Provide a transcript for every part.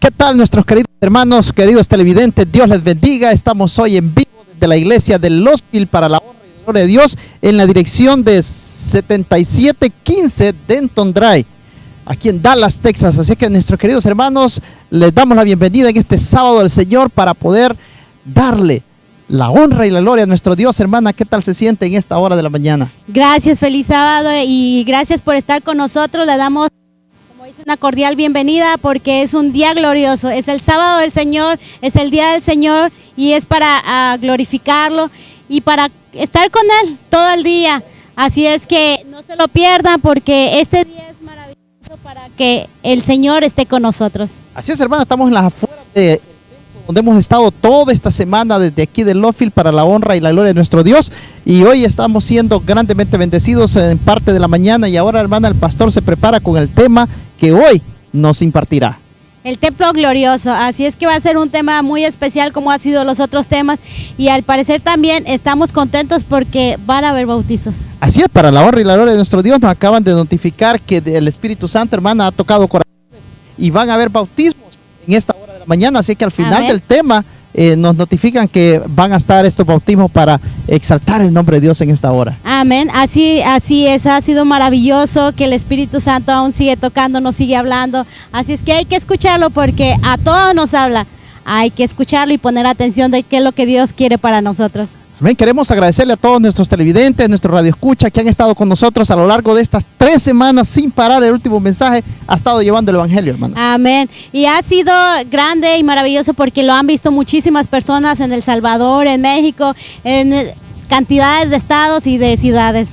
¿Qué tal nuestros queridos hermanos, queridos televidentes? Dios les bendiga. Estamos hoy en vivo desde la iglesia de Losville para la honra y la gloria de Dios en la dirección de 7715 Denton Drive, aquí en Dallas, Texas. Así que nuestros queridos hermanos, les damos la bienvenida en este sábado del Señor para poder darle la honra y la gloria a nuestro Dios. Hermana, ¿qué tal se siente en esta hora de la mañana? Gracias, feliz sábado y gracias por estar con nosotros. Le damos, como dice, una cordial bienvenida porque es un día glorioso. Es el sábado del Señor, es el día del Señor y es para glorificarlo y para estar con Él todo el día. Así es que no se lo pierdan porque este día es maravilloso para que el Señor esté con nosotros. Así es, hermana, estamos en las afueras de donde hemos estado toda esta semana desde aquí de Losville para la honra y la gloria de nuestro Dios, y hoy estamos siendo grandemente bendecidos en parte de la mañana, y ahora, hermana, el pastor se prepara con el tema que hoy nos impartirá. El templo glorioso, así es que va a ser un tema muy especial como ha sido los otros temas, y al parecer también estamos contentos porque van a haber bautizos. Así es, para la honra y la gloria de nuestro Dios, nos acaban de notificar que el Espíritu Santo, hermana, ha tocado corazones y van a haber bautismos en esta hora de la mañana, así que al final Amén. del tema nos notifican que van a estar estos bautismos para exaltar el nombre de Dios en esta hora. Amén, así es, ha sido maravilloso que el Espíritu Santo aún sigue tocando, nos sigue hablando, así es que hay que escucharlo porque a todos nos habla, hay que escucharlo y poner atención de qué es lo que Dios quiere para nosotros. Amén. Queremos agradecerle a todos nuestros televidentes, nuestro radio escucha que han estado con nosotros a lo largo de estas 3 semanas sin parar. El último mensaje ha estado llevando el evangelio, hermano. Amén, y ha sido grande y maravilloso porque lo han visto muchísimas personas en El Salvador, en México, en cantidades de estados y de ciudades.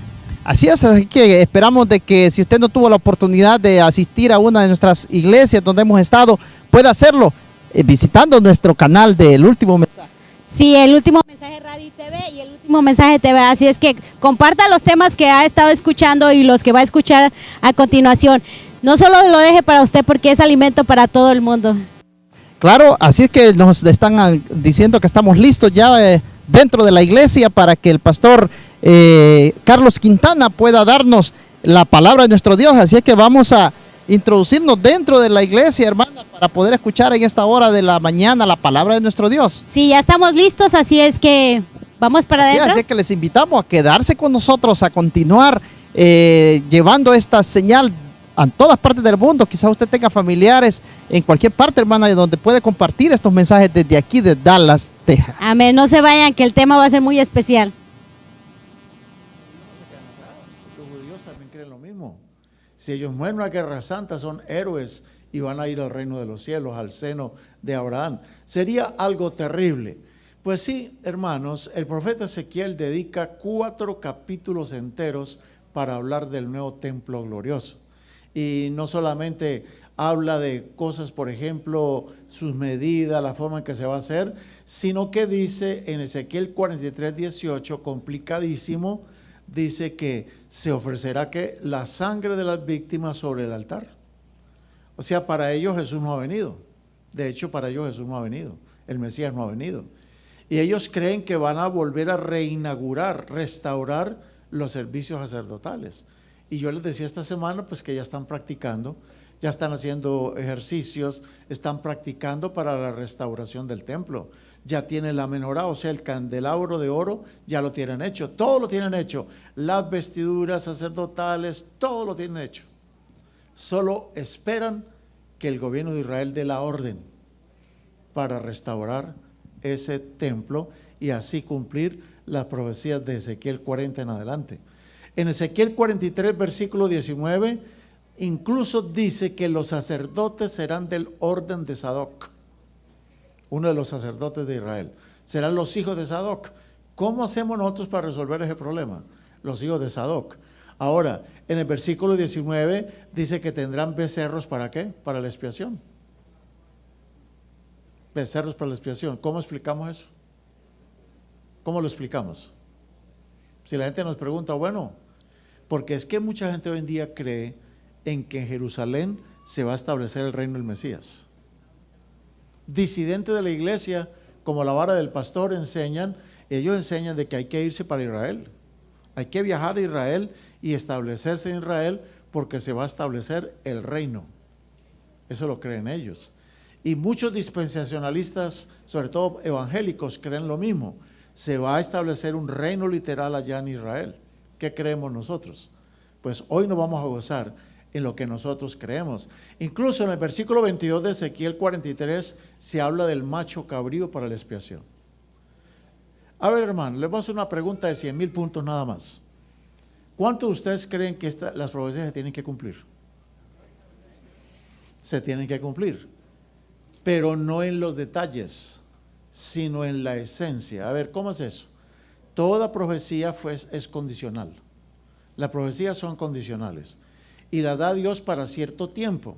Así es, así que esperamos de que si usted no tuvo la oportunidad de asistir a una de nuestras iglesias donde hemos estado, pueda hacerlo visitando nuestro canal del último mensaje. Sí, el último mensaje Radio y TV y el último mensaje TV, así es que comparta los temas que ha estado escuchando y los que va a escuchar a continuación. No solo lo deje para usted porque es alimento para todo el mundo. Claro, así es que nos están diciendo que estamos listos ya dentro de la iglesia para que el pastor Carlos Quintana pueda darnos la palabra de nuestro Dios. Así es que vamos a introducirnos dentro de la iglesia, hermana, para poder escuchar en esta hora de la mañana la palabra de nuestro Dios. Sí, ya estamos listos, así es que vamos para adentro. Así es que les invitamos a quedarse con nosotros, a continuar llevando esta señal a todas partes del mundo. Quizás usted tenga familiares en cualquier parte, hermana, de donde puede compartir estos mensajes desde aquí de Dallas, Texas. Amén, no se vayan que el tema va a ser muy especial. Los judíos también creen lo mismo. Si ellos mueren en la guerra santa, son héroes y van a ir al reino de los cielos, al seno de Abraham. Sería algo terrible. Pues sí, hermanos, el profeta Ezequiel dedica 4 capítulos enteros para hablar del nuevo templo glorioso. Y no solamente habla de cosas, por ejemplo, sus medidas, la forma en que se va a hacer, sino que dice en Ezequiel 43:18, complicadísimo, dice que se ofrecerá que la sangre de las víctimas sobre el altar. O sea, para ellos Jesús no ha venido. De hecho, para ellos Jesús no ha venido. El Mesías no ha venido. Y ellos creen que van a volver a reinaugurar, restaurar los servicios sacerdotales. Y yo les decía esta semana pues que ya están practicando, ya están haciendo ejercicios, están practicando para la restauración del templo. Ya tienen la menorá, o sea, el candelabro de oro, ya lo tienen hecho, todo lo tienen hecho, las vestiduras sacerdotales, todo lo tienen hecho. Solo esperan que el gobierno de Israel dé la orden para restaurar ese templo y así cumplir las profecías de Ezequiel 40 en adelante. En Ezequiel 43, versículo 19, incluso dice que los sacerdotes serán del orden de Sadoc. Uno de los sacerdotes de Israel. Serán los hijos de Sadoc. ¿Cómo hacemos nosotros para resolver ese problema? Los hijos de Sadoc. Ahora, en el versículo 19 dice que tendrán becerros, ¿para qué? Para la expiación. Becerros para la expiación. ¿Cómo explicamos eso? ¿Cómo lo explicamos? Si la gente nos pregunta, bueno, porque es que mucha gente hoy en día cree en que en Jerusalén se va a establecer el reino del Mesías. Disidentes de la iglesia, como la vara del pastor, ellos enseñan de que hay que irse para Israel. Hay que viajar a Israel y establecerse en Israel porque se va a establecer el reino. Eso lo creen ellos. Y muchos dispensacionalistas, sobre todo evangélicos, creen lo mismo. Se va a establecer un reino literal allá en Israel. ¿Qué creemos nosotros? Pues hoy nos vamos a gozar en lo que nosotros creemos. Incluso en el versículo 22 de Ezequiel 43 se habla del macho cabrío para la expiación. A ver, hermano, les voy a hacer una pregunta de 100,000 puntos nada más. ¿Cuántos de ustedes creen que las profecías se tienen que cumplir? Se tienen que cumplir, pero no en los detalles, sino en la esencia. A ver, ¿cómo es eso? Toda profecía es condicional. Las profecías son condicionales y las da Dios para cierto tiempo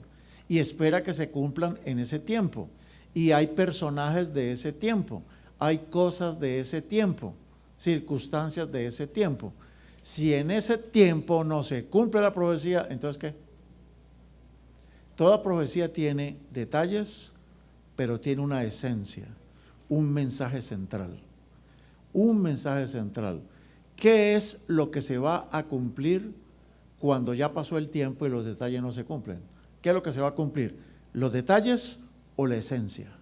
y espera que se cumplan en ese tiempo. Y hay personajes de ese tiempo, hay cosas de ese tiempo, circunstancias de ese tiempo. Si en ese tiempo no se cumple la profecía, ¿entonces qué? Toda profecía tiene detalles, pero tiene una esencia, un mensaje central. Un mensaje central. ¿Qué es lo que se va a cumplir cuando ya pasó el tiempo y los detalles no se cumplen? ¿Qué es lo que se va a cumplir? ¿Los detalles o la esencia?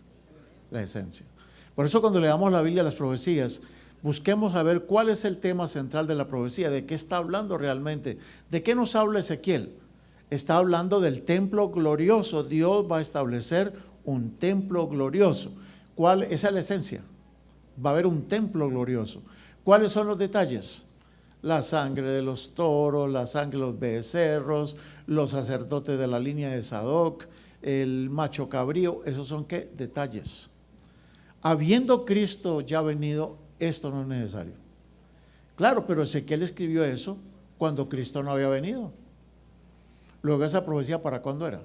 La esencia. Por eso cuando leamos la Biblia, las profecías, busquemos a ver cuál es el tema central de la profecía, de qué está hablando realmente, de qué nos habla Ezequiel. Está hablando del templo glorioso. Dios va a establecer un templo glorioso. ¿Cuál? Esa es la esencia. Va a haber un templo glorioso. ¿Cuáles son los detalles? La sangre de los toros, la sangre de los becerros, los sacerdotes de la línea de Sadoc, el macho cabrío. ¿Esos son qué? Detalles. Habiendo Cristo ya venido, esto no es necesario. Claro, pero Ezequiel escribió eso cuando Cristo no había venido. Luego, esa profecía, ¿para cuándo era?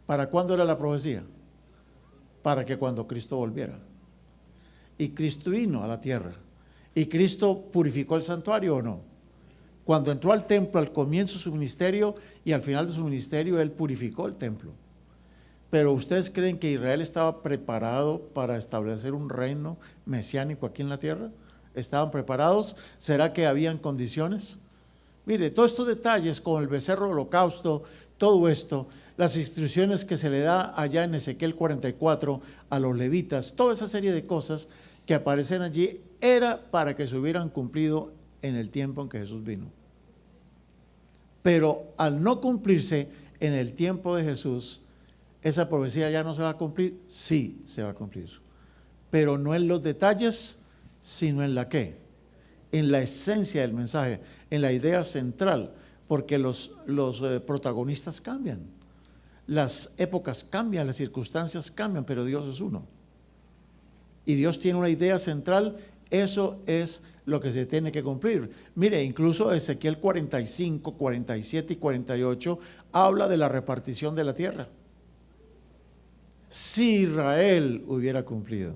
¿Para cuándo era la profecía? Para que cuando Cristo volviera. Y Cristo vino a la tierra. ¿Y Cristo purificó el santuario o no? Cuando entró al templo al comienzo de su ministerio y al final de su ministerio, Él purificó el templo. Pero ¿ustedes creen que Israel estaba preparado para establecer un reino mesiánico aquí en la tierra? ¿Estaban preparados? ¿Será que habían condiciones? Mire, todos estos detalles con el becerro de holocausto, todo esto, las instrucciones que se le da allá en Ezequiel 44 a los levitas, toda esa serie de cosas que aparecen allí, era para que se hubieran cumplido en el tiempo en que Jesús vino. Pero al no cumplirse en el tiempo de Jesús, ¿esa profecía ya no se va a cumplir? Sí, se va a cumplir. Pero no en los detalles, sino en la ¿qué? En la esencia del mensaje, en la idea central, porque los protagonistas cambian, las épocas cambian, las circunstancias cambian, pero Dios es uno. Y Dios tiene una idea central, eso es lo que se tiene que cumplir. Mire, incluso Ezequiel 45, 47 y 48 habla de la repartición de la tierra. Si Israel hubiera cumplido.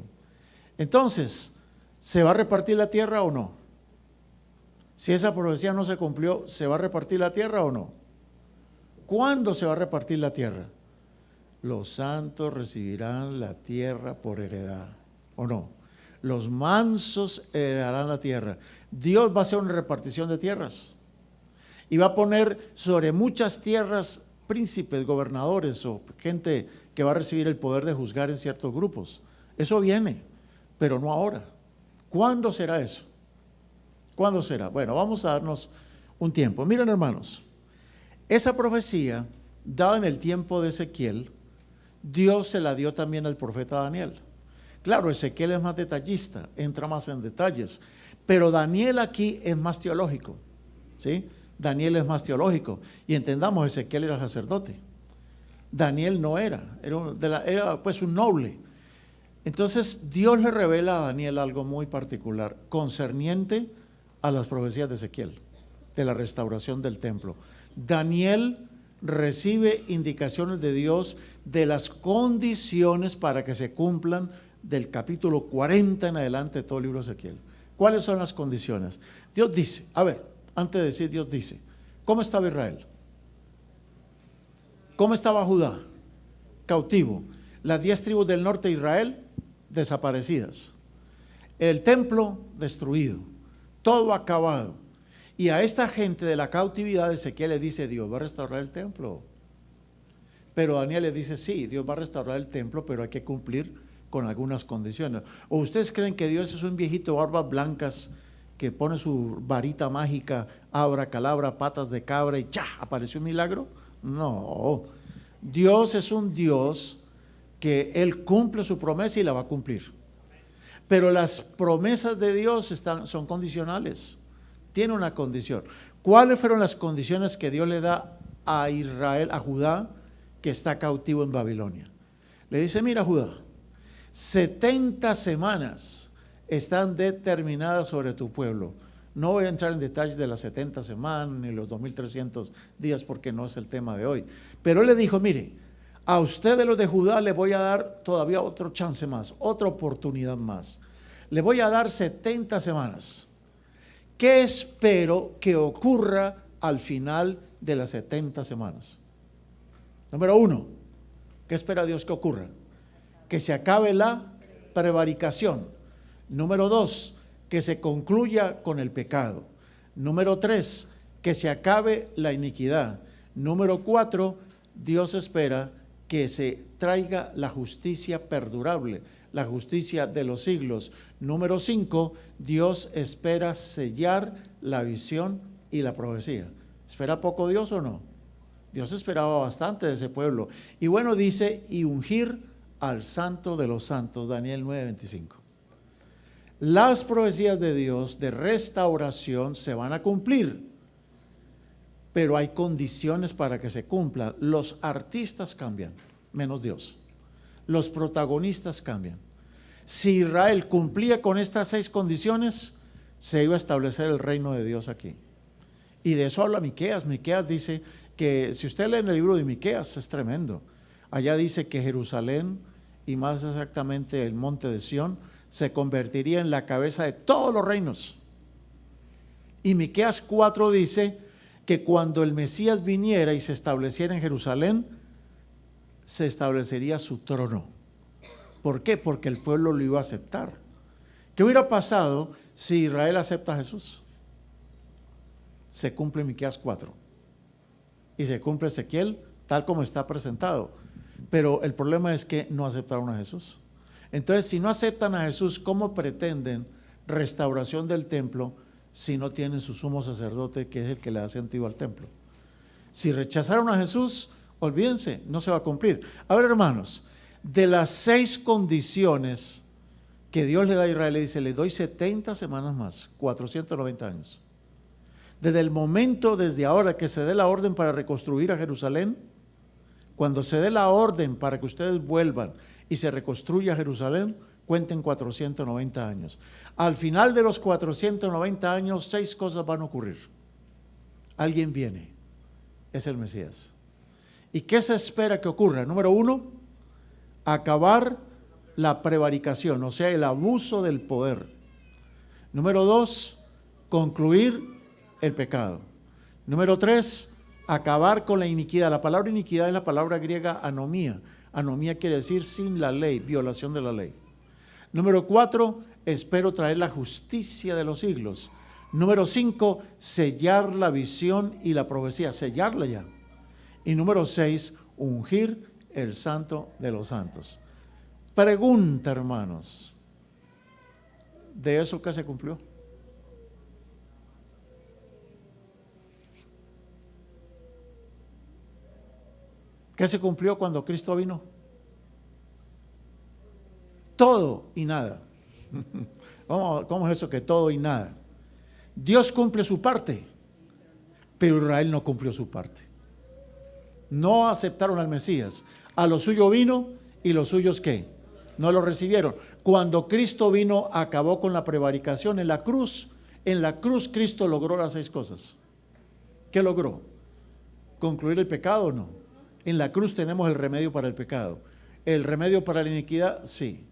Entonces, ¿se va a repartir la tierra o no? Si esa profecía no se cumplió, ¿se va a repartir la tierra o no? ¿Cuándo se va a repartir la tierra? Los santos recibirán la tierra por heredad, ¿o no? Los mansos heredarán la tierra. Dios va a hacer una repartición de tierras y va a poner sobre muchas tierras príncipes, gobernadores o gente que va a recibir el poder de juzgar en ciertos grupos. Eso viene, pero no ahora. ¿Cuándo será eso? ¿Cuándo será? Bueno, vamos a darnos un tiempo. Miren, hermanos, esa profecía dada en el tiempo de Ezequiel, Dios se la dio también al profeta Daniel. Claro, Ezequiel es más detallista, entra más en detalles, pero Daniel aquí es más teológico, ¿sí? Daniel es más teológico. Y entendamos, Ezequiel era sacerdote. Daniel no era pues un noble. Entonces Dios le revela a Daniel algo muy particular, concerniente a las profecías de Ezequiel, de la restauración del templo. Daniel recibe indicaciones de Dios de las condiciones para que se cumplan del capítulo 40 en adelante de todo el libro de Ezequiel. ¿Cuáles son las condiciones? Dios dice, a ver, antes de decir Dios dice, ¿cómo estaba Israel? ¿Cómo estaba Judá? Cautivo. Las 10 tribus del norte de Israel desaparecidas. El templo destruido. Todo acabado. Y a esta gente de la cautividad, Ezequiel le dice, Dios va a restaurar el templo. Pero Daniel le dice, sí, Dios va a restaurar el templo, pero hay que cumplir con algunas condiciones. ¿O ustedes creen que Dios es un viejito de barbas blancas que pone su varita mágica, abra, calabra, patas de cabra y ¡cha! ¿Apareció un milagro? No, Dios es un Dios que Él cumple su promesa y la va a cumplir. Pero las promesas de Dios son condicionales, tiene una condición. ¿Cuáles fueron las condiciones que Dios le da a Israel, a Judá, que está cautivo en Babilonia? Le dice, mira Judá, 70 semanas están determinadas sobre tu pueblo. No voy a entrar en detalles de las 70 semanas ni los 2300 días porque no es el tema de hoy. Pero él le dijo, mire, a ustedes los de Judá le voy a dar todavía otro chance más, otra oportunidad más. Le voy a dar 70 semanas. ¿Qué espero que ocurra al final de las 70 semanas? Número 1, ¿qué espera Dios que ocurra? Que se acabe la prevaricación. Número 2, que se concluya con el pecado. Número 3, que se acabe la iniquidad. Número 4, Dios espera que se traiga la justicia perdurable, la justicia de los siglos. Número 5, Dios espera sellar la visión y la profecía. ¿Espera poco Dios o no? Dios esperaba bastante de ese pueblo. Y bueno, dice, y ungir al santo de los santos, Daniel 9:25. Las profecías de Dios de restauración se van a cumplir, pero hay condiciones para que se cumplan. Los artistas cambian, menos Dios. Los protagonistas cambian. Si Israel cumplía con estas 6 condiciones, se iba a establecer el reino de Dios aquí. Y de eso habla Miqueas. Miqueas dice que, si usted lee en el libro de Miqueas, es tremendo. Allá dice que Jerusalén, y más exactamente el monte de Sión, se convertiría en la cabeza de todos los reinos. Y Miqueas 4 dice que cuando el Mesías viniera y se estableciera en Jerusalén, se establecería su trono. ¿Por qué? Porque el pueblo lo iba a aceptar. ¿Qué hubiera pasado si Israel acepta a Jesús? Se cumple Miqueas 4 y se cumple Ezequiel tal como está presentado. Pero el problema es que no aceptaron a Jesús. Entonces, si no aceptan a Jesús, ¿cómo pretenden restauración del templo si no tienen su sumo sacerdote, que es el que le da sentido al templo? Si rechazaron a Jesús, olvídense, no se va a cumplir. A ver, hermanos, de las 6 condiciones que Dios le da a Israel, le dice, le doy 70 semanas más, 490 años. Desde el momento, desde ahora que se dé la orden para reconstruir a Jerusalén, cuando se dé la orden para que ustedes vuelvan y se reconstruya Jerusalén, cuenten 490 años. Al final de los 490 años, 6 cosas van a ocurrir. Alguien viene, es el Mesías. ¿Y qué se espera que ocurra? Número 1, acabar la prevaricación, o sea, el abuso del poder. Número 2, concluir el pecado. Número 3, acabar con la iniquidad. La palabra iniquidad es la palabra griega anomía. Anomía quiere decir sin la ley, violación de la ley. Número 4, espero traer la justicia de los siglos. Número 5, sellar la visión y la profecía, sellarla ya. Y número 6, ungir el santo de los santos. Pregunta, hermanos, ¿de eso qué se cumplió? ¿Qué se cumplió cuando Cristo vino? Todo y nada. ¿Cómo es eso que todo y nada? Dios cumple su parte, pero Israel no cumplió su parte. No aceptaron al Mesías. A lo suyo vino y los suyos ¿qué? No lo recibieron. Cuando Cristo vino, acabó con la prevaricación en la cruz. En la cruz Cristo logró las 6 cosas. ¿Qué logró? ¿Concluir el pecado o no? En la cruz tenemos el remedio para el pecado. ¿El remedio para la iniquidad? Sí.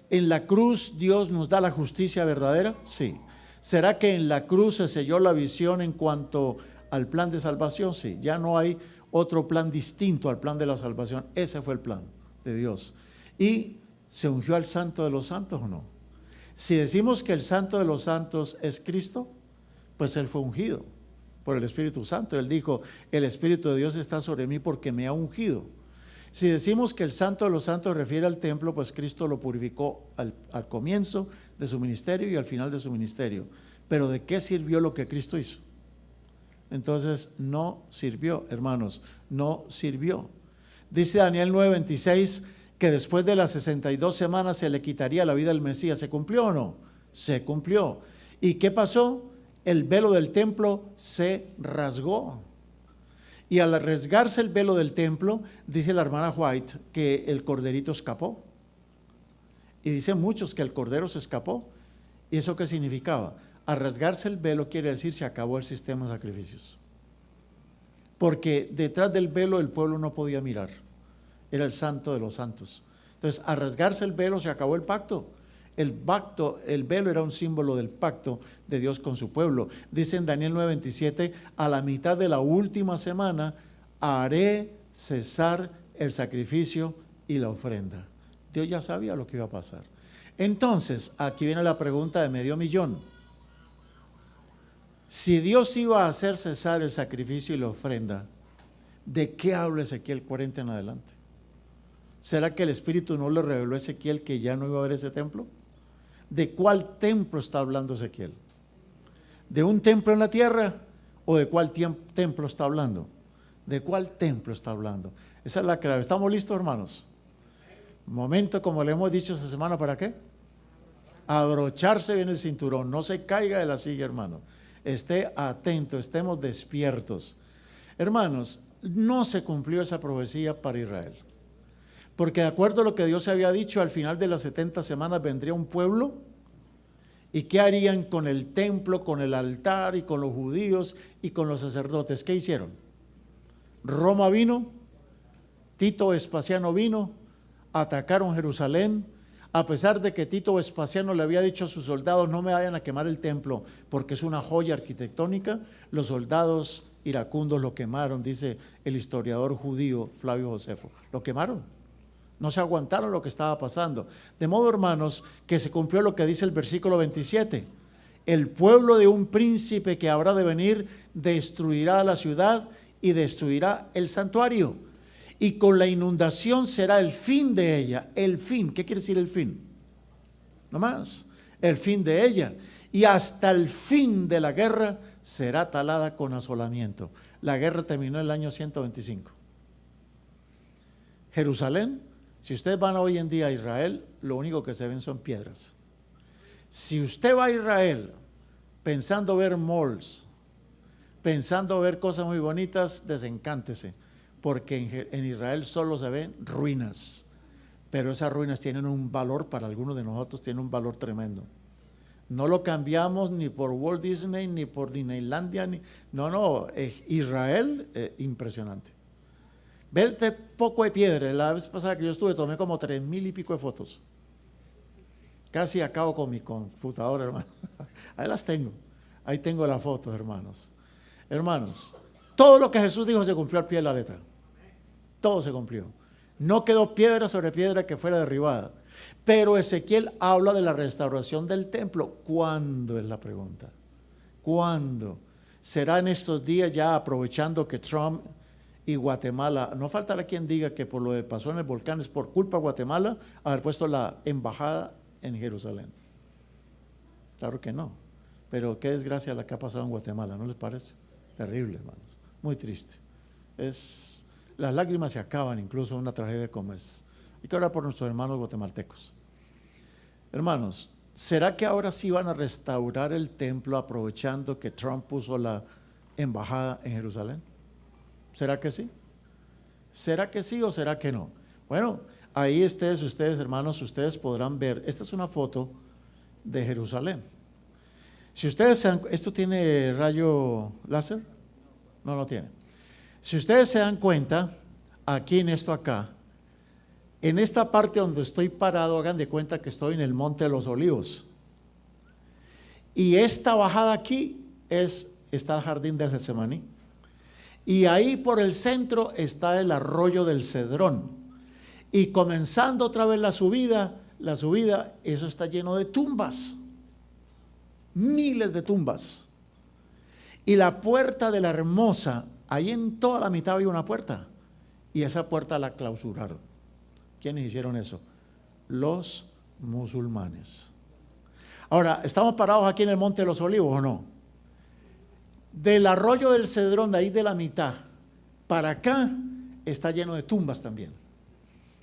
¿En la cruz Dios nos da la justicia verdadera? Sí. ¿Será que en la cruz se selló la visión en cuanto al plan de salvación? Sí. Ya no hay otro plan distinto al plan de la salvación. Ese fue el plan de Dios. ¿Y se ungió al Santo de los Santos o no? Si decimos que el Santo de los Santos es Cristo, pues Él fue ungido por el Espíritu Santo. Él dijo, el Espíritu de Dios está sobre mí porque me ha ungido. Si decimos que el Santo de los Santos refiere al templo, pues Cristo lo purificó al comienzo de su ministerio y al final de su ministerio. Pero ¿de qué sirvió lo que Cristo hizo? Entonces no sirvió, hermanos, no sirvió. Dice Daniel 9:26 que después de las 62 semanas se le quitaría la vida al Mesías. ¿Se cumplió o no? Se cumplió. ¿Y qué pasó? El velo del templo se rasgó. Y al rasgarse el velo del templo, dice la hermana White que el corderito escapó. Y dicen muchos que el cordero se escapó. ¿Y eso qué significaba? Al rasgarse el velo quiere decir se acabó el sistema de sacrificios. Porque detrás del velo el pueblo no podía mirar. Era el Santo de los Santos. Entonces, al rasgarse el velo se acabó el pacto. El velo era un símbolo del pacto de Dios con su pueblo. Dice en Daniel 9:27, a la mitad de la última semana haré cesar el sacrificio y la ofrenda. Dios ya sabía lo que iba a pasar. Entonces, aquí viene la pregunta de medio millón. Si Dios iba a hacer cesar el sacrificio y la ofrenda, ¿de qué habla Ezequiel 40 en adelante? ¿Será que el Espíritu no le reveló a Ezequiel que ya no iba a haber ese templo? ¿De cuál templo está hablando Ezequiel? ¿De un templo en la tierra o de cuál templo está hablando? ¿De cuál templo está hablando? Esa es la clave. ¿Estamos listos, hermanos? Momento, como le hemos dicho esta semana, ¿para qué? Abrocharse bien el cinturón, no se caiga de la silla, hermano. Esté atento, estemos despiertos. Hermanos, no se cumplió esa profecía para Israel. Porque de acuerdo a lo que Dios había dicho, al final de las 70 semanas vendría un pueblo. ¿Y qué harían con el templo, con el altar y con los judíos y con los sacerdotes? ¿Qué hicieron? Roma vino, Tito Vespasiano vino, atacaron Jerusalén. A pesar de que Tito Vespasiano le había dicho a sus soldados, no me vayan a quemar el templo porque es una joya arquitectónica, los soldados iracundos lo quemaron, dice el historiador judío Flavio Josefo. Lo quemaron. No se aguantaron lo que estaba pasando. De modo, hermanos, que se cumplió lo que dice el versículo 27. El pueblo de un príncipe que habrá de venir destruirá la ciudad y destruirá el santuario. Y con la inundación será el fin de ella. El fin, ¿qué quiere decir el fin? No más, el fin de ella. Y hasta el fin de la guerra será talada con asolamiento. La guerra terminó en el año 125. Jerusalén, si ustedes van hoy en día a Israel, lo único que se ven son piedras. Si usted va a Israel pensando ver malls, pensando ver cosas muy bonitas, desencántese, porque en Israel solo se ven ruinas, pero esas ruinas tienen un valor, para algunos de nosotros tienen un valor tremendo. No lo cambiamos ni por Walt Disney, ni por Disneylandia, no, Israel, impresionante. Verte poco de piedra. La vez pasada que yo estuve, tomé como 3,000 y pico de fotos. Casi acabo con mi computadora, hermano. Ahí las tengo. Ahí tengo las fotos, hermanos. Hermanos, todo lo que Jesús dijo se cumplió al pie de la letra. Todo se cumplió. No quedó piedra sobre piedra que fuera derribada. Pero Ezequiel habla de la restauración del templo. ¿Cuándo es la pregunta? ¿Cuándo? ¿Será en estos días, ya aprovechando que Trump y Guatemala, no faltará quien diga que por lo que pasó en el volcán es por culpa de Guatemala haber puesto la embajada en Jerusalén? Claro que no, pero qué desgracia la que ha pasado en Guatemala, ¿no les parece? Terrible, hermanos, muy triste. Las lágrimas se acaban incluso en una tragedia como es. Hay que orar por nuestros hermanos guatemaltecos. Hermanos, ¿será que ahora sí van a restaurar el templo aprovechando que Trump puso la embajada en Jerusalén? ¿Será que sí? ¿Será que sí o será que no? Bueno, ahí ustedes hermanos, ustedes podrán ver, esta es una foto de Jerusalén. Si ustedes se dan, ¿esto tiene rayo láser? No, no tiene. Si ustedes se dan cuenta, aquí en esto acá, en esta parte donde estoy parado, hagan de cuenta que estoy en el Monte de los Olivos. Y esta bajada aquí está el jardín del Getsemaní. Y ahí por el centro está el arroyo del Cedrón. Y comenzando otra vez la subida, eso está lleno de tumbas. Miles de tumbas. Y la puerta de la Hermosa, ahí en toda la mitad había una puerta. y esa puerta la clausuraron. ¿Quiénes hicieron eso? Los musulmanes. Ahora, ¿estamos parados aquí en el Monte de los Olivos o no? Del arroyo del Cedrón, de ahí de la mitad, para acá, está lleno de tumbas también,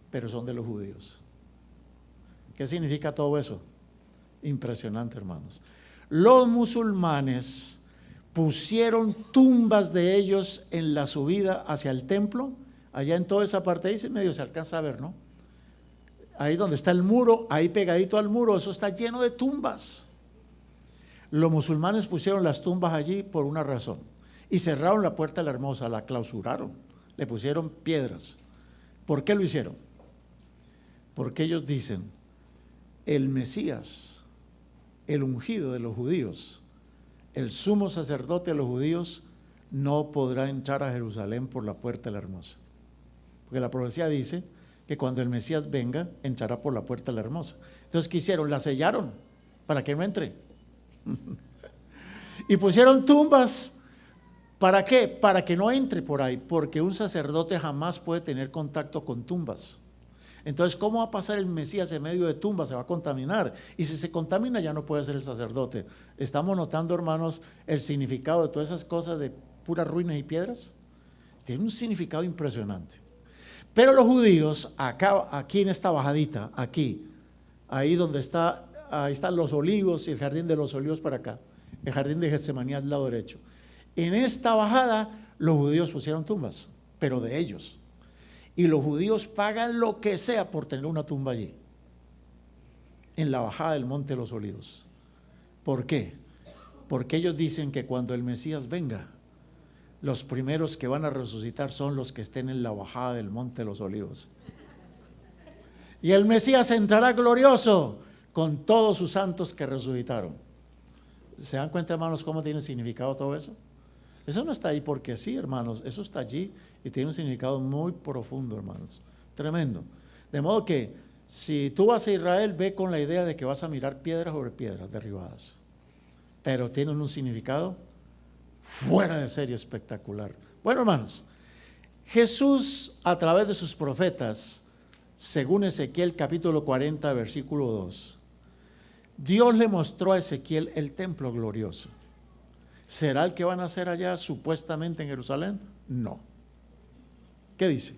pero son de los judíos. ¿Qué significa todo eso? Impresionante, hermanos. Los musulmanes pusieron tumbas de ellos en la subida hacia el templo, allá en toda esa parte, ahí medio se alcanza a ver, ¿no? Ahí donde está el muro, ahí pegadito al muro, eso está lleno de tumbas. Los musulmanes pusieron las tumbas allí por una razón y cerraron la puerta de la Hermosa, la clausuraron, le pusieron piedras. ¿Por qué lo hicieron? Porque ellos dicen, el Mesías, el ungido de los judíos, el sumo sacerdote de los judíos, no podrá entrar a Jerusalén por la puerta de la Hermosa. Porque la profecía dice que cuando el Mesías venga, entrará por la puerta de la Hermosa. Entonces, ¿qué hicieron? La sellaron para que no entre. Y pusieron tumbas. ¿Para qué? Para que no entre por ahí, porque un sacerdote jamás puede tener contacto con tumbas. Entonces, ¿cómo va a pasar el Mesías en medio de tumbas? Se va a contaminar. Y si se contamina, ya no puede ser el sacerdote. ¿Estamos notando, hermanos, el significado de todas esas cosas de puras ruinas y piedras? Tiene un significado impresionante. Pero los judíos, acá, aquí en esta bajadita, aquí, ahí donde está, ahí están los olivos y el jardín de los olivos para acá, el jardín de Getsemaní al lado derecho. En esta bajada, los judíos pusieron tumbas, pero de ellos. Y los judíos pagan lo que sea por tener una tumba allí, en la bajada del Monte de los Olivos. ¿Por qué? Porque ellos dicen que cuando el Mesías venga, los primeros que van a resucitar son los que estén en la bajada del Monte de los Olivos. Y el Mesías entrará glorioso con todos sus santos que resucitaron. ¿Se dan cuenta, hermanos, cómo tiene significado todo eso? Eso no está ahí porque sí, hermanos, eso está allí y tiene un significado muy profundo, hermanos, tremendo. De modo que si tú vas a Israel, ve con la idea de que vas a mirar piedras sobre piedras derribadas, pero tienen un significado fuera de serie espectacular. Bueno, hermanos, Jesús a través de sus profetas, según Ezequiel capítulo 40, versículo 2, Dios le mostró a Ezequiel el templo glorioso. ¿Será el que van a hacer allá supuestamente en Jerusalén? No. ¿Qué dice?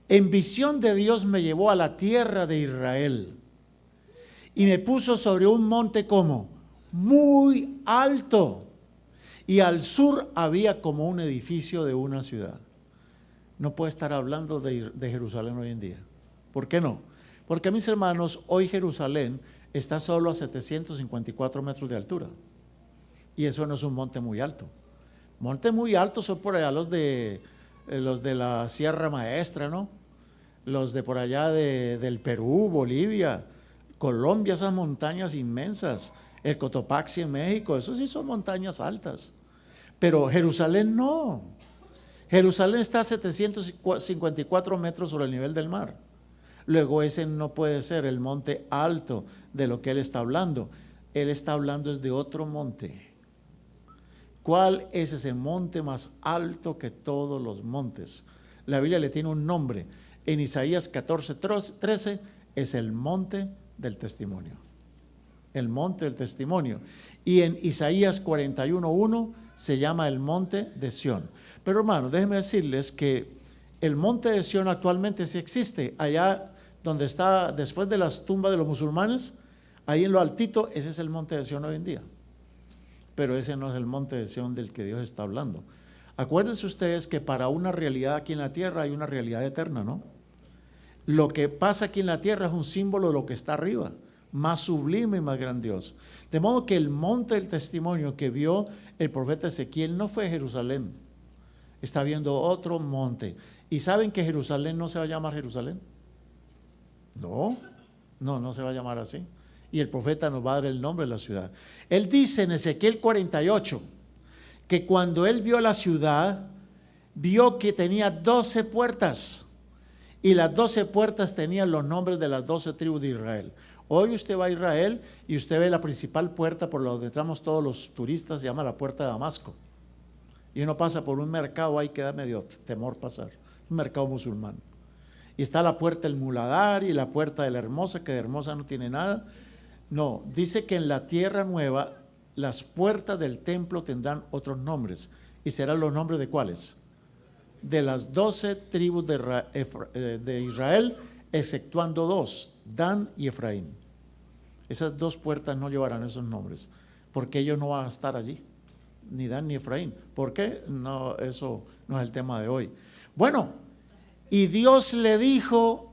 En visión de Dios me llevó a la tierra de Israel y me puso sobre un monte como muy alto, y al sur había como un edificio de una ciudad. No puede estar hablando de Jerusalén hoy en día. ¿Por qué no? Porque, mis hermanos, hoy Jerusalén está solo a 754 metros de altura. Y eso no es un monte muy alto. Montes muy altos son por allá los de la Sierra Maestra, ¿no? Los de por allá del Perú, Bolivia, Colombia, esas montañas inmensas, el Cotopaxi en México, eso sí son montañas altas. Pero Jerusalén no. Jerusalén está a 754 metros sobre el nivel del mar. Luego ese no puede ser el monte alto de lo que él está hablando. Él está hablando es de otro monte. ¿Cuál es ese monte más alto que todos los montes? La Biblia le tiene un nombre. En Isaías 14:13 es el monte del testimonio. El monte del testimonio. Y en Isaías 41:1 se llama el monte de Sión. Pero hermano, déjenme decirles que el monte de Sión actualmente sí existe. Allá donde está después de las tumbas de los musulmanes, ahí en lo altito, ese es el monte de Sión hoy en día. Pero ese no es el monte de Sión del que Dios está hablando. Acuérdense ustedes que para una realidad aquí en la tierra hay una realidad eterna, ¿no? Lo que pasa aquí en la tierra es un símbolo de lo que está arriba, más sublime y más grandioso. De modo que el monte del testimonio que vio el profeta Ezequiel no fue Jerusalén. Está viendo otro monte. ¿Y saben que Jerusalén no se va a llamar Jerusalén? No se va a llamar así. Y el profeta nos va a dar el nombre de la ciudad. Él dice en Ezequiel 48 que cuando él vio la ciudad, vio que tenía 12 puertas y las 12 puertas tenían los nombres de las 12 tribus de Israel. Hoy usted va a Israel y usted ve la principal puerta por donde entramos todos los turistas, se llama la puerta de Damasco. Y uno pasa por un mercado ahí que da medio temor pasar, un mercado musulmán. Y está la puerta del Muladar y la puerta de la Hermosa, que de hermosa no tiene nada. No, dice que en la tierra nueva las puertas del templo tendrán otros nombres. ¿Y serán los nombres de cuáles? De las 12 tribus de Israel, exceptuando 2, Dan y Efraín. Esas 2 puertas no llevarán esos nombres, porque ellos no van a estar allí, ni Dan ni Efraín. ¿Por qué? No, eso no es el tema de hoy. Bueno, y Dios le dijo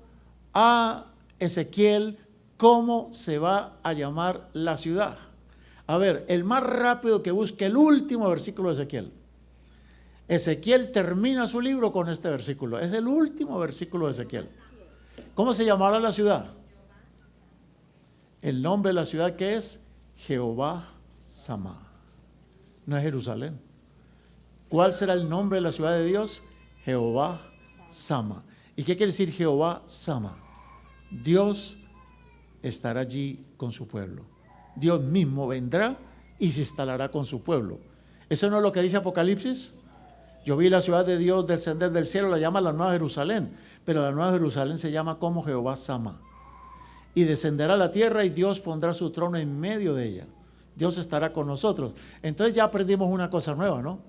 a Ezequiel cómo se va a llamar la ciudad. A ver, el más rápido que busque el último versículo de Ezequiel. Ezequiel termina su libro con este versículo. Es el último versículo de Ezequiel. ¿Cómo se llamará la ciudad? El nombre de la ciudad, que es Jehová Sama. No es Jerusalén. ¿Cuál será el nombre de la ciudad de Dios? Jehová Sama. ¿Y qué quiere decir Jehová Sama? Dios estará allí con su pueblo. Dios mismo vendrá y se instalará con su pueblo. ¿Eso no es lo que dice Apocalipsis? Yo vi la ciudad de Dios descender del cielo, la llama la Nueva Jerusalén, pero la Nueva Jerusalén se llama como Jehová Sama. Y descenderá a la tierra y Dios pondrá su trono en medio de ella. Dios estará con nosotros. Entonces ya aprendimos una cosa nueva, ¿no?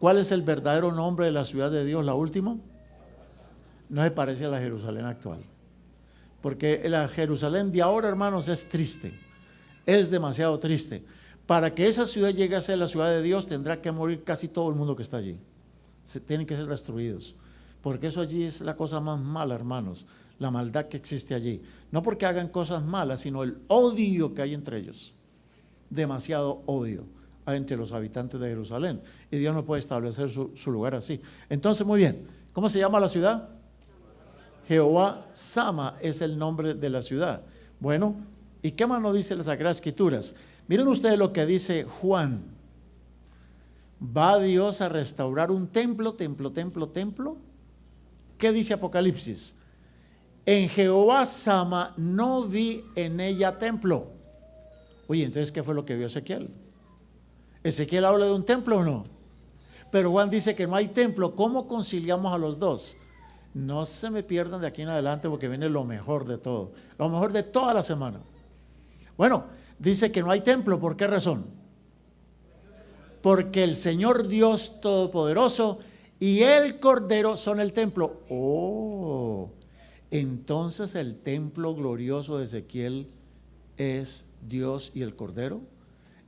¿Cuál es el verdadero nombre de la ciudad de Dios, la última? No se parece a la Jerusalén actual. Porque la Jerusalén de ahora, hermanos, es triste. Es demasiado triste. Para que esa ciudad llegue a ser la ciudad de Dios, tendrá que morir casi todo el mundo que está allí. Tienen que ser destruidos. Porque eso allí es la cosa más mala, hermanos. La maldad que existe allí. No porque hagan cosas malas, sino el odio que hay entre ellos. Demasiado odio hay entre los habitantes de Jerusalén. Y Dios no puede establecer su lugar así. Entonces, muy bien. ¿Cómo se llama la ciudad? Jehová Sama es el nombre de la ciudad. Bueno, ¿y qué más nos dice las Sagradas Escrituras? Miren ustedes lo que dice Juan. ¿Va Dios a restaurar un templo? ¿Qué dice Apocalipsis? En Jehová Sama no vi en ella templo. Oye, entonces, ¿qué fue lo que vio Ezequiel? ¿Ezequiel habla de un templo o no? Pero Juan dice que no hay templo. ¿Cómo conciliamos a los dos? No se me pierdan de aquí en adelante, porque viene lo mejor de todo, lo mejor de toda la semana. Bueno, dice que no hay templo. ¿Por qué razón? Porque el Señor Dios Todopoderoso y el Cordero son el templo. Oh, entonces el templo glorioso de Ezequiel es Dios y el Cordero.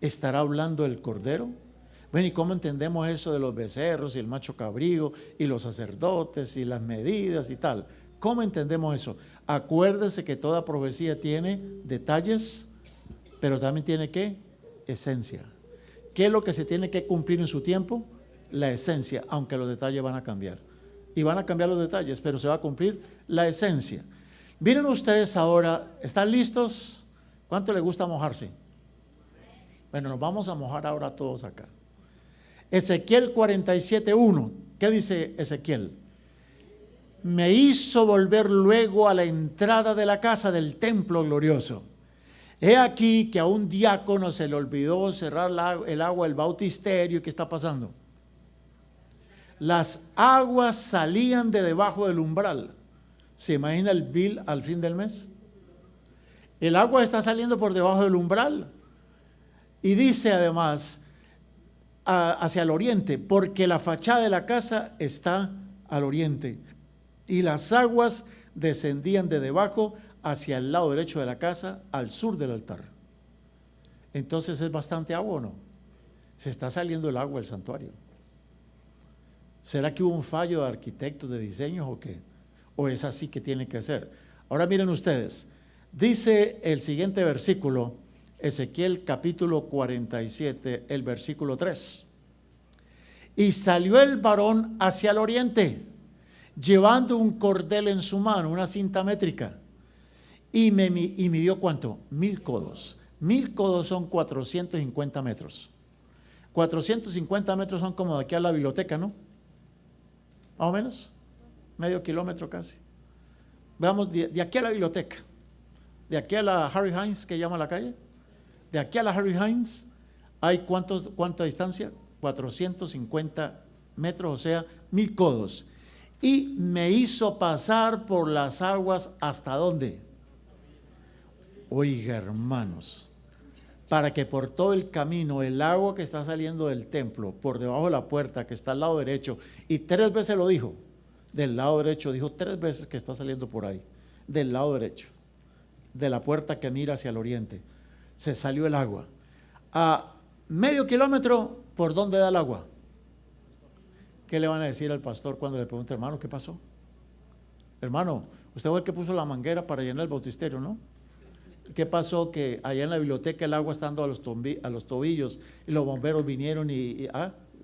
¿Estará hablando el Cordero? Bueno, ¿y cómo entendemos eso de los becerros y el macho cabrío y los sacerdotes y las medidas y tal? ¿Cómo entendemos eso? Acuérdese que toda profecía tiene detalles, pero también tiene ¿qué? Esencia. ¿Qué es lo que se tiene que cumplir en su tiempo? La esencia, aunque los detalles van a cambiar. Y van a cambiar los detalles, pero se va a cumplir la esencia. Miren ustedes ahora, ¿están listos? ¿Cuánto les gusta mojarse? Bueno, nos vamos a mojar ahora todos acá. Ezequiel 47:1. ¿Qué dice Ezequiel? Me hizo volver luego a la entrada de la casa del templo glorioso. He aquí que a un diácono se le olvidó cerrar el agua del bautisterio. ¿Qué está pasando? Las aguas salían de debajo del umbral. ¿Se imagina el bill al fin del mes? El agua está saliendo por debajo del umbral. Y dice además, hacia el oriente, porque la fachada de la casa está al oriente. Y las aguas descendían de debajo hacia el lado derecho de la casa, al sur del altar. Entonces, ¿es bastante agua o no? Se está saliendo el agua del santuario. ¿Será que hubo un fallo de arquitectos, de diseños o qué? ¿O es así que tiene que ser? Ahora miren ustedes, dice el siguiente versículo, Ezequiel capítulo 47, el versículo 3. Y salió el varón hacia el oriente, llevando un cordel en su mano, una cinta métrica, y midió ¿cuánto? 1000 codos. 1000 codos son 450 metros. 450 metros son como de aquí a la biblioteca, ¿no? Más o menos, medio kilómetro casi. Veamos, de aquí a la biblioteca, de aquí a la Harry Hines, que llama la calle, de aquí a la Harry Hines, ¿hay cuánta distancia? 450 metros, o sea, 1000 codos. Y me hizo pasar por las aguas ¿hasta dónde? Oiga, hermanos, para que por todo el camino el agua que está saliendo del templo, por debajo de la puerta que está al lado derecho, y 3 veces lo dijo, del lado derecho, dijo 3 veces que está saliendo por ahí, del lado derecho, de la puerta que mira hacia el oriente, se salió el agua. A medio kilómetro, ¿por dónde da el agua? ¿Qué le van a decir al pastor cuando le pregunte, hermano, qué pasó? Hermano, usted fue el que puso la manguera para llenar el bautisterio, ¿no? ¿Qué pasó? Que allá en la biblioteca el agua está dando a los tobillos y los bomberos vinieron ¿qué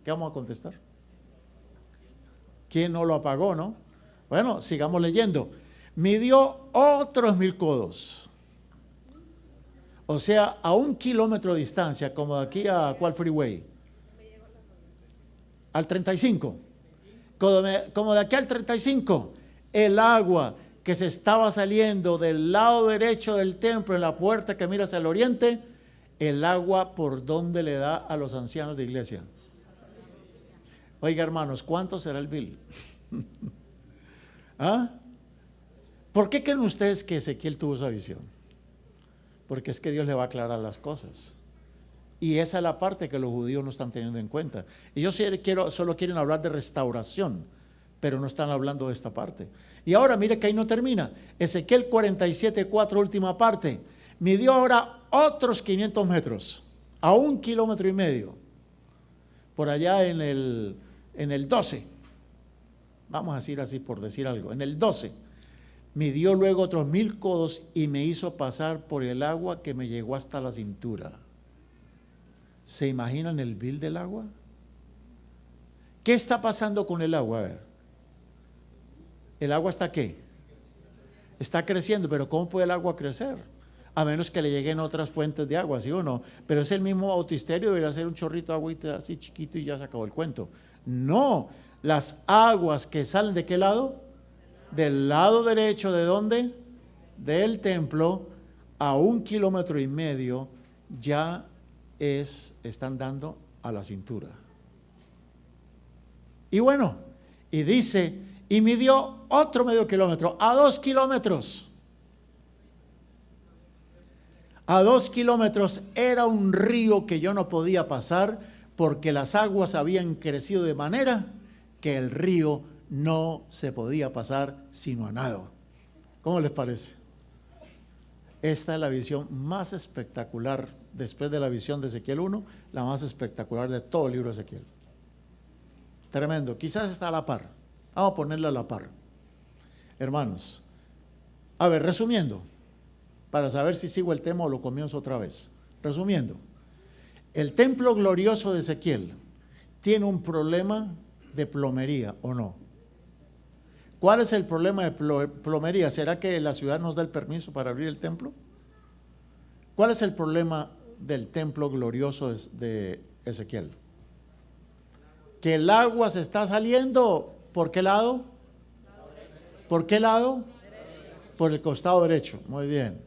vamos a contestar? ¿Quién no lo apagó, no? Bueno, sigamos leyendo. Midió otros 1000 codos. O sea, a 1 kilómetro de distancia, como de aquí a ¿cuál freeway? Al 35. Como de aquí al 35, el agua que se estaba saliendo del lado derecho del templo, en la puerta que mira hacia el oriente, el agua por donde le da a los ancianos de iglesia. Oiga, hermanos, ¿cuánto será el bill? ¿Ah? ¿Por qué creen ustedes que Ezequiel tuvo esa visión? Porque es que Dios le va a aclarar las cosas. Y esa es la parte que los judíos no están teniendo en cuenta. Ellos solo quieren hablar de restauración, pero no están hablando de esta parte. Y ahora mire que ahí no termina. Ezequiel 47:4, última parte. Midió ahora otros 500 metros, a 1,5 kilómetros. Por allá en el 12, vamos a decir así por decir algo, en el 12, midió luego otros 1000 codos y me hizo pasar por el agua que me llegó hasta la cintura. ¿Se imaginan el bill del agua? ¿Qué está pasando con el agua? A ver. ¿El agua está qué? Está creciendo, pero ¿cómo puede el agua crecer? A menos que le lleguen otras fuentes de agua, ¿sí o no? Pero es el mismo bautisterio, debería ser un chorrito de agüita así chiquito y ya se acabó el cuento. No, las aguas que salen ¿de qué lado? Del lado derecho, ¿de dónde? Del templo, a 1,5 kilómetros ya están dando a la cintura. Y bueno, y dice, y midió otro medio kilómetro, a 2 kilómetros. A 2 kilómetros era un río que yo no podía pasar porque las aguas habían crecido de manera que el río no se podía pasar sino a nado. ¿Cómo les parece? Esta es la visión más espectacular, después de la visión de Ezequiel 1, la más espectacular de todo el libro de Ezequiel. Tremendo, quizás está a la par. Vamos a ponerla a la par. Hermanos, a ver, resumiendo, para saber si sigo el tema o lo comienzo otra vez. Resumiendo, el templo glorioso de Ezequiel tiene un problema de plomería, ¿o no? ¿Cuál es el problema de plomería? ¿Será que la ciudad nos da el permiso para abrir el templo? ¿Cuál es el problema del templo glorioso de Ezequiel? Que el agua se está saliendo, ¿por qué lado? ¿Por qué lado? Por el costado derecho, muy bien,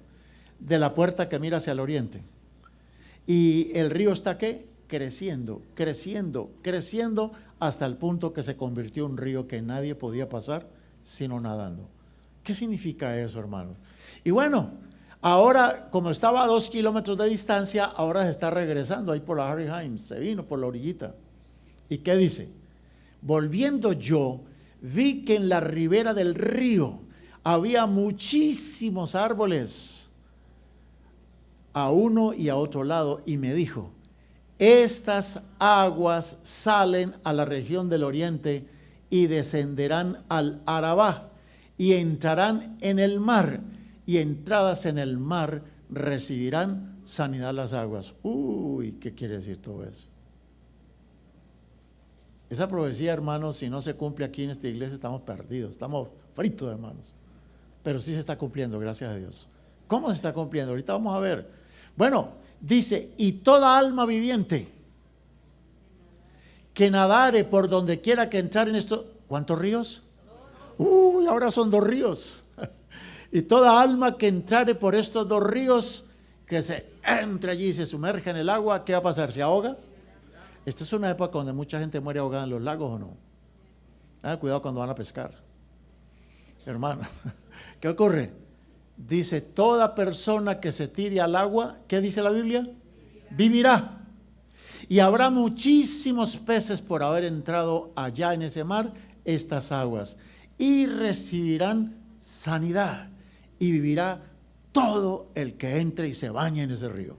de la puerta que mira hacia el oriente. Y el río está ¿qué? Creciendo, creciendo, creciendo, hasta el punto que se convirtió en un río que nadie podía pasar sino nadando. ¿Qué significa eso, hermanos? Y bueno, ahora como estaba a 2 kilómetros de distancia, ahora se está regresando ahí por la Harry Hines, se vino por la orillita. ¿Y qué dice? Volviendo yo, vi que en la ribera del río había muchísimos árboles a uno y a otro lado, y me dijo, estas aguas salen a la región del oriente y descenderán al Arabá y entrarán en el mar, y entradas en el mar recibirán sanidad las aguas. Uy, ¿qué quiere decir todo eso? Esa profecía, hermanos, si no se cumple aquí en esta iglesia, estamos perdidos, estamos fritos, hermanos. Pero sí se está cumpliendo, gracias a Dios. ¿Cómo se está cumpliendo? Ahorita vamos a ver. Bueno, dice, y toda alma viviente que nadare por donde quiera que entrar en estos, ¿cuántos ríos? Uy, ahora son 2 ríos. Y toda alma que entrare por estos 2 ríos, que se entre allí y se sumerja en el agua, ¿qué va a pasar? ¿Se ahoga? Esta es una época donde mucha gente muere ahogada en los lagos, ¿o no? Cuidado cuando van a pescar. Hermano, ¿qué ocurre? Dice, toda persona que se tire al agua, ¿qué dice la Biblia? Vivirá. Y habrá muchísimos peces por haber entrado allá en ese mar, estas aguas. Y recibirán sanidad. Y vivirá todo el que entre y se bañe en ese río.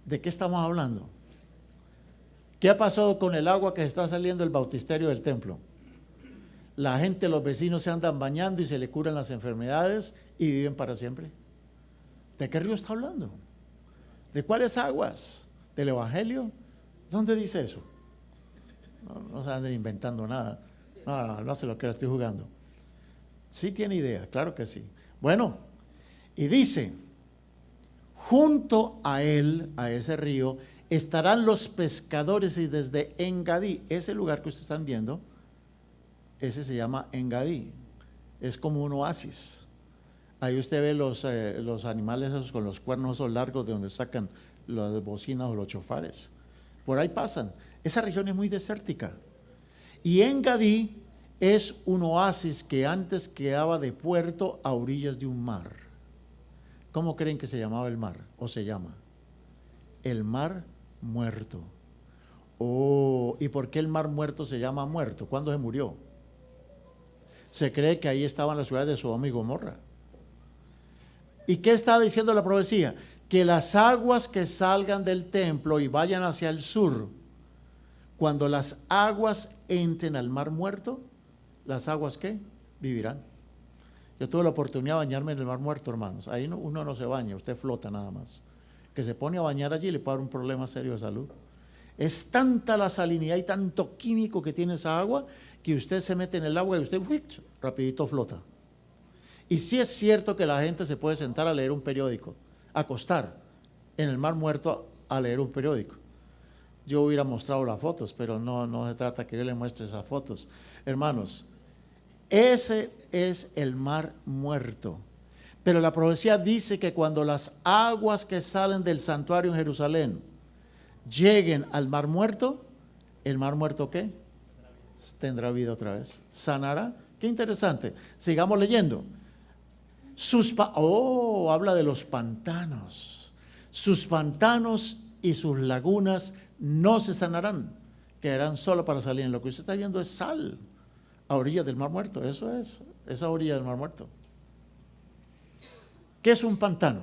¿De qué estamos hablando? ¿Qué ha pasado con el agua que está saliendo del bautisterio del templo? La gente, los vecinos se andan bañando y se le curan las enfermedades y viven para siempre. ¿De qué río está hablando? ¿De cuáles aguas? ¿Del Evangelio? ¿Dónde dice eso? No se anden inventando nada. No se lo creo, estoy jugando. Sí tiene idea, claro que sí. Bueno, y dice, junto a él, a ese río, estarán los pescadores y desde Engadí, ese lugar que ustedes están viendo, ese se llama Engadí, es como un oasis. Ahí usted ve los animales esos con los cuernos esos largos de donde sacan las bocinas o los chofares. Por ahí pasan. Esa región es muy desértica. Y Engadí es un oasis que antes quedaba de puerto a orillas de un mar. ¿Cómo creen que se llamaba el mar? ¿O se llama? El Mar Muerto. Oh, ¿y por qué el Mar Muerto se llama muerto? ¿Cuándo se murió? Se cree que ahí estaban las ciudades de Sodoma y Gomorra. ¿Y qué está diciendo la profecía? Que las aguas que salgan del templo y vayan hacia el sur, cuando las aguas entren al Mar Muerto, ¿las aguas qué? Vivirán. Yo tuve la oportunidad de bañarme en el Mar Muerto, hermanos. Ahí uno no se baña, usted flota nada más. Que se pone a bañar allí le puede dar un problema serio de salud. Es tanta la salinidad y tanto químico que tiene esa agua que usted se mete en el agua y usted rapidito flota. Y sí es cierto que la gente se puede sentar a leer un periódico, acostar en el Mar Muerto a leer un periódico. Yo hubiera mostrado las fotos, pero no se trata que yo le muestre esas fotos. Hermanos, ese es el Mar Muerto. Pero la profecía dice que cuando las aguas que salen del santuario en Jerusalén lleguen al Mar Muerto, ¿el Mar Muerto qué? Tendrá vida otra vez. ¿Sanará? Qué interesante. Sigamos leyendo. Habla de los pantanos. Sus pantanos y sus lagunas no se sanarán, quedarán solo para salir. Lo que usted está viendo es sal a orilla del Mar Muerto. Eso es, esa orilla del Mar Muerto. ¿Qué es un pantano?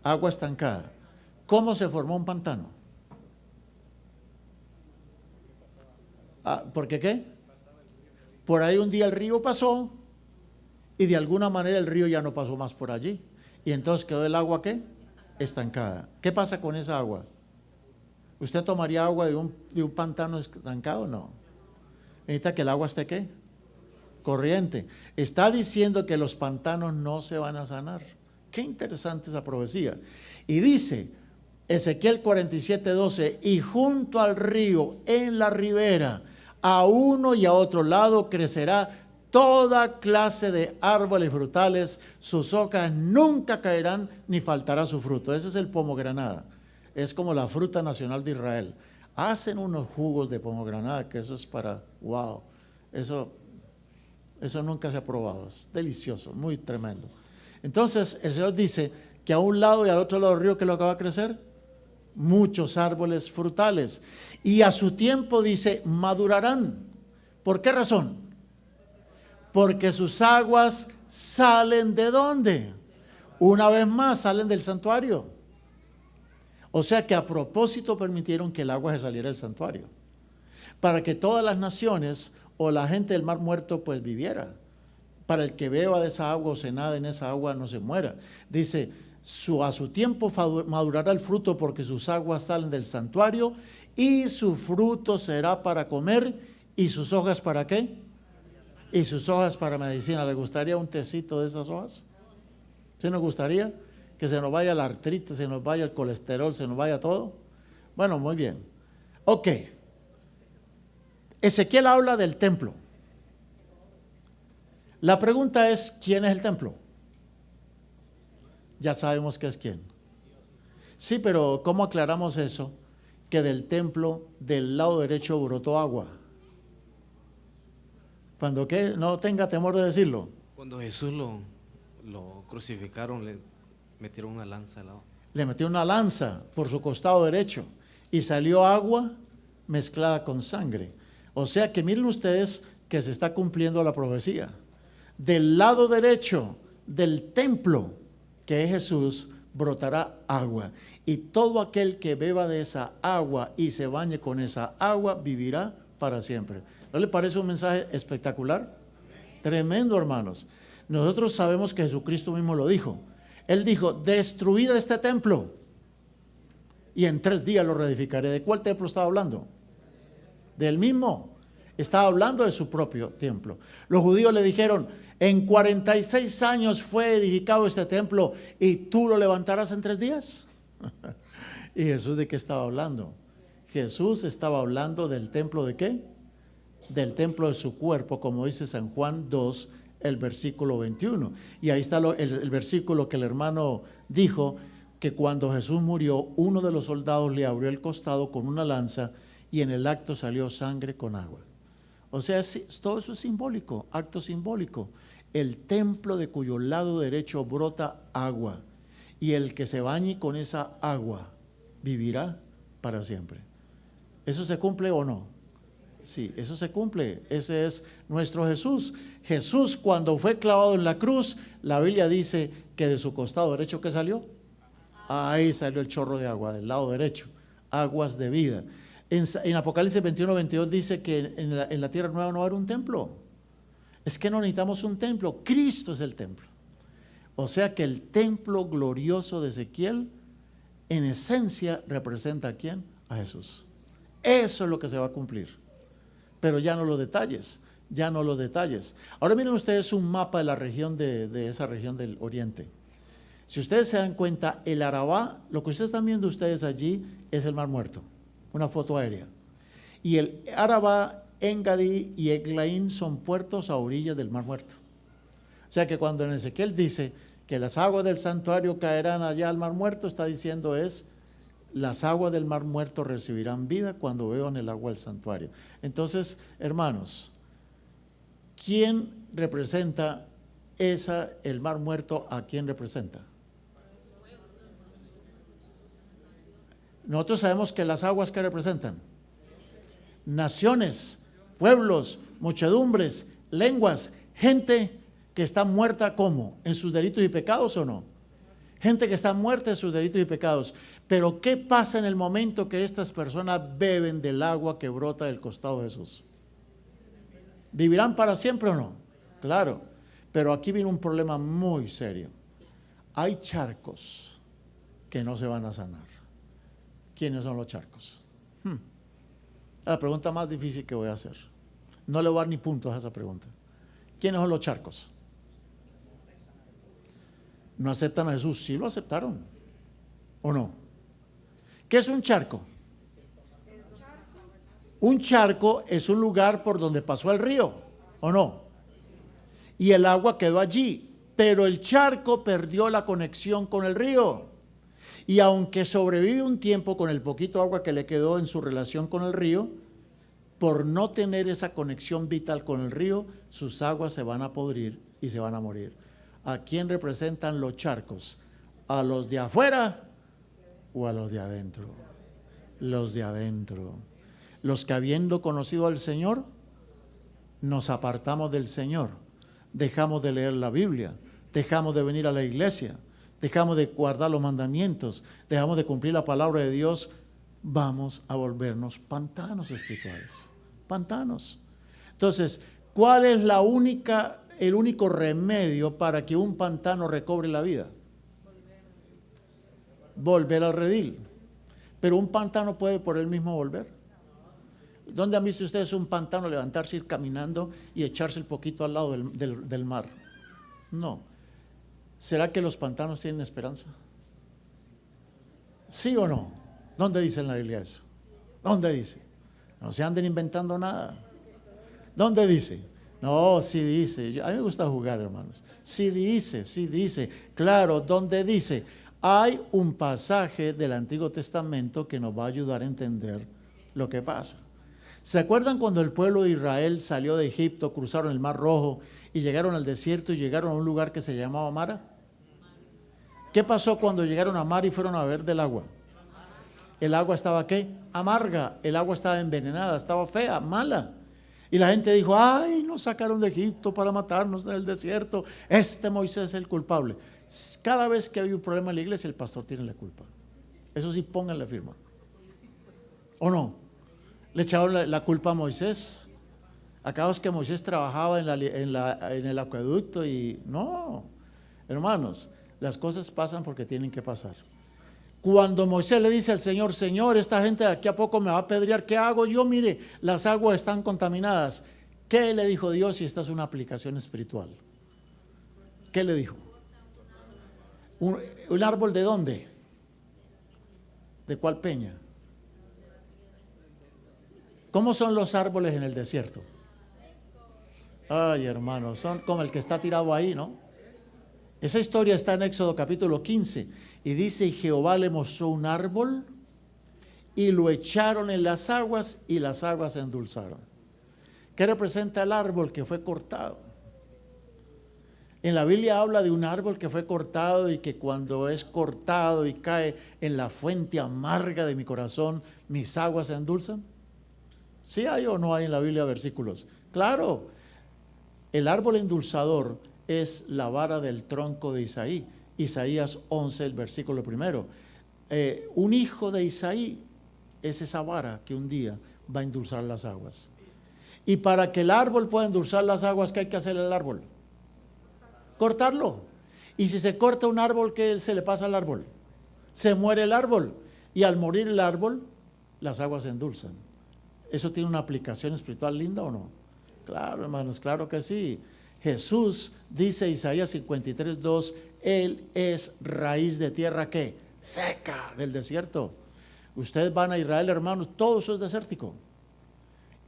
Agua estancada. ¿Cómo se formó un pantano? ¿Por qué? Por ahí un día el río pasó y de alguna manera el río ya no pasó más por allí. Y entonces quedó el agua ¿qué? Estancada. ¿Qué pasa con esa agua? ¿Usted tomaría agua de un pantano estancado? No. Necesita que el agua esté ¿qué? Corriente. Está diciendo que los pantanos no se van a sanar. Qué interesante esa profecía. Y dice Ezequiel 47:12, y junto al río, en la ribera, a uno y a otro lado crecerá toda clase de árboles frutales, sus hojas nunca caerán ni faltará su fruto. Ese es el pomegranada, es como la fruta nacional de Israel. Hacen unos jugos de pomegranada que eso es para, wow, eso nunca se ha probado, es delicioso, muy tremendo. Entonces el Señor dice que a un lado y al otro lado del río, ¿qué es lo que va a crecer? Muchos árboles frutales, y a su tiempo dice, madurarán. ¿Por qué razón? Porque sus aguas salen ¿de dónde? Una vez más, salen del santuario. O sea que a propósito permitieron que el agua se saliera del santuario, para que todas las naciones o la gente del Mar Muerto pues viviera. Para el que beba de esa agua o se nade en esa agua no se muera. Dice, a su tiempo madurará el fruto, porque sus aguas salen del santuario, y su fruto será para comer, y sus hojas ¿para qué? Y sus hojas para medicina. ¿Le gustaría un tecito de esas hojas? ¿Sí nos gustaría? Que se nos vaya la artritis, se nos vaya el colesterol, se nos vaya todo. Bueno, muy bien. Ok. Ezequiel habla del templo. La pregunta es, ¿quién es el templo? Ya sabemos que es quién. Sí, pero ¿cómo aclaramos eso? Que del templo del lado derecho brotó agua. Cuando que no tenga temor de decirlo. Cuando Jesús lo crucificaron, le metieron una lanza al lado. Le metió una lanza por su costado derecho y salió agua mezclada con sangre. O sea que miren ustedes que se está cumpliendo la profecía. Del lado derecho del templo, que es Jesús, brotará agua. Y todo aquel que beba de esa agua y se bañe con esa agua, vivirá para siempre. ¿No le parece un mensaje espectacular? Tremendo, hermanos. Nosotros sabemos que Jesucristo mismo lo dijo. Él dijo, destruid este templo y en 3 días lo reedificaré. ¿De cuál templo estaba hablando? Del mismo. Estaba hablando de su propio templo. Los judíos le dijeron, en 46 años fue edificado este templo y tú lo levantarás en 3 días. ¿Y Jesús de qué estaba hablando? Jesús estaba hablando del templo ¿de qué? Del templo de su cuerpo, como dice San Juan 2, el versículo 21. Y ahí está el versículo que el hermano dijo, que cuando Jesús murió, uno de los soldados le abrió el costado con una lanza y en el acto salió sangre con agua. O sea, todo eso es simbólico, acto simbólico. El templo de cuyo lado derecho brota agua, y el que se bañe con esa agua vivirá para siempre. ¿Eso se cumple o no? Sí, eso se cumple. Ese es nuestro Jesús. Jesús, cuando fue clavado en la cruz, la Biblia dice que de su costado derecho, ¿qué salió? Ahí salió el chorro de agua, del lado derecho, aguas de vida. En Apocalipsis 21, 22 dice que en la tierra nueva no va a haber un templo. Es que no necesitamos un templo, Cristo es el templo. O sea que el templo glorioso de Ezequiel, en esencia, representa ¿a quién? A Jesús. Eso es lo que se va a cumplir. Pero ya no los detalles, ya no los detalles. Ahora miren ustedes un mapa de la región de esa región del oriente. Si ustedes se dan cuenta, el Arabá, lo que ustedes están viendo ustedes allí es el Mar Muerto, una foto aérea. Y el Arabá, Engadí y Eglaim son puertos a orillas del Mar Muerto. O sea que cuando en Ezequiel dice que las aguas del santuario caerán allá al Mar Muerto, está diciendo es, las aguas del Mar Muerto recibirán vida cuando beban el agua del santuario. Entonces, hermanos, ¿quién representa el Mar Muerto? ¿A quién representa? Nosotros sabemos que las aguas que representan naciones, pueblos, muchedumbres, lenguas, gente que está muerta ¿cómo? ¿En sus delitos y pecados o no? Gente que está muerta en sus delitos y pecados. Pero ¿qué pasa en el momento que estas personas beben del agua que brota del costado de Jesús? ¿Vivirán para siempre o no? Claro, pero aquí viene un problema muy serio. Hay charcos que no se van a sanar. ¿Quiénes son los charcos? La pregunta más difícil que voy a hacer. No le voy a dar ni puntos a esa pregunta. ¿Quiénes son los charcos? No aceptan a Jesús. Sí lo aceptaron, ¿o no? ¿Qué es un charco? Un charco es un lugar por donde pasó el río, ¿o no? Y el agua quedó allí, pero el charco perdió la conexión con el río. Y aunque sobrevive un tiempo con el poquito agua que le quedó en su relación con el río, por no tener esa conexión vital con el río, sus aguas se van a podrir y se van a morir. ¿A quién representan los charcos? ¿A los de afuera o a los de adentro? Los de adentro. Los que habiendo conocido al Señor, nos apartamos del Señor, dejamos de leer la Biblia, dejamos de venir a la iglesia, dejamos de guardar los mandamientos, dejamos de cumplir la palabra de Dios, vamos a volvernos pantanos espirituales. Pantanos. Entonces, ¿cuál es el único remedio para que un pantano recobre la vida? Volver al redil. Pero un pantano puede por él mismo volver. ¿Dónde han visto ustedes un pantano levantarse, ir caminando y echarse el poquito al lado del mar? No. ¿Será que los pantanos tienen esperanza? ¿Sí o no? ¿Dónde dice en la Biblia eso? ¿Dónde dice? No se anden inventando nada. ¿Dónde dice? No, sí dice. A mí me gusta jugar, hermanos. Sí dice, sí dice. Claro, ¿dónde dice? Hay un pasaje del Antiguo Testamento que nos va a ayudar a entender lo que pasa. ¿Se acuerdan cuando el pueblo de Israel salió de Egipto, cruzaron el Mar Rojo y llegaron al desierto y llegaron a un lugar que se llamaba Mara? ¿Qué pasó cuando llegaron a Mara y fueron a beber del agua? El agua estaba ¿qué? Amarga, el agua estaba envenenada, estaba fea, mala. Y la gente dijo, ay, nos sacaron de Egipto para matarnos en el desierto. Este Moisés es el culpable. Cada vez que hay un problema en la iglesia, el pastor tiene la culpa. Eso sí, pónganle firma. ¿O no? Le echaron la culpa a Moisés. Acaso es que Moisés trabajaba en el acueducto y no, hermanos, las cosas pasan porque tienen que pasar. Cuando Moisés le dice al Señor, Señor, esta gente de aquí a poco me va a apedrear, ¿qué hago yo? Mire, las aguas están contaminadas. ¿Qué le dijo Dios? Y esta es una aplicación espiritual. ¿Qué le dijo? ¿Un árbol de dónde? ¿De cuál peña? ¿Cómo son los árboles en el desierto? Ay, hermanos, son como el que está tirado ahí, ¿no? Esa historia está en Éxodo capítulo 15 y dice, y Jehová le mostró un árbol y lo echaron en las aguas y las aguas se endulzaron. ¿Qué representa el árbol que fue cortado? En la Biblia habla de un árbol que fue cortado y que cuando es cortado y cae en la fuente amarga de mi corazón, mis aguas se endulzan. ¿Sí hay o no hay en la Biblia versículos? Claro, el árbol endulzador es la vara del tronco de Isaí. Isaías 11, el versículo primero. Un hijo de Isaí es esa vara que un día va a endulzar las aguas. Y para que el árbol pueda endulzar las aguas, ¿qué hay que hacer al árbol? Cortarlo. Y si se corta un árbol, ¿qué se le pasa al árbol? Se muere el árbol. Y al morir el árbol, las aguas se endulzan. ¿Eso tiene una aplicación espiritual linda o no? Claro, hermanos, claro que sí. Jesús, dice Isaías 53, 2, Él es raíz de tierra ¿qué? Seca del desierto. Ustedes van a Israel, hermanos, todo eso es desértico.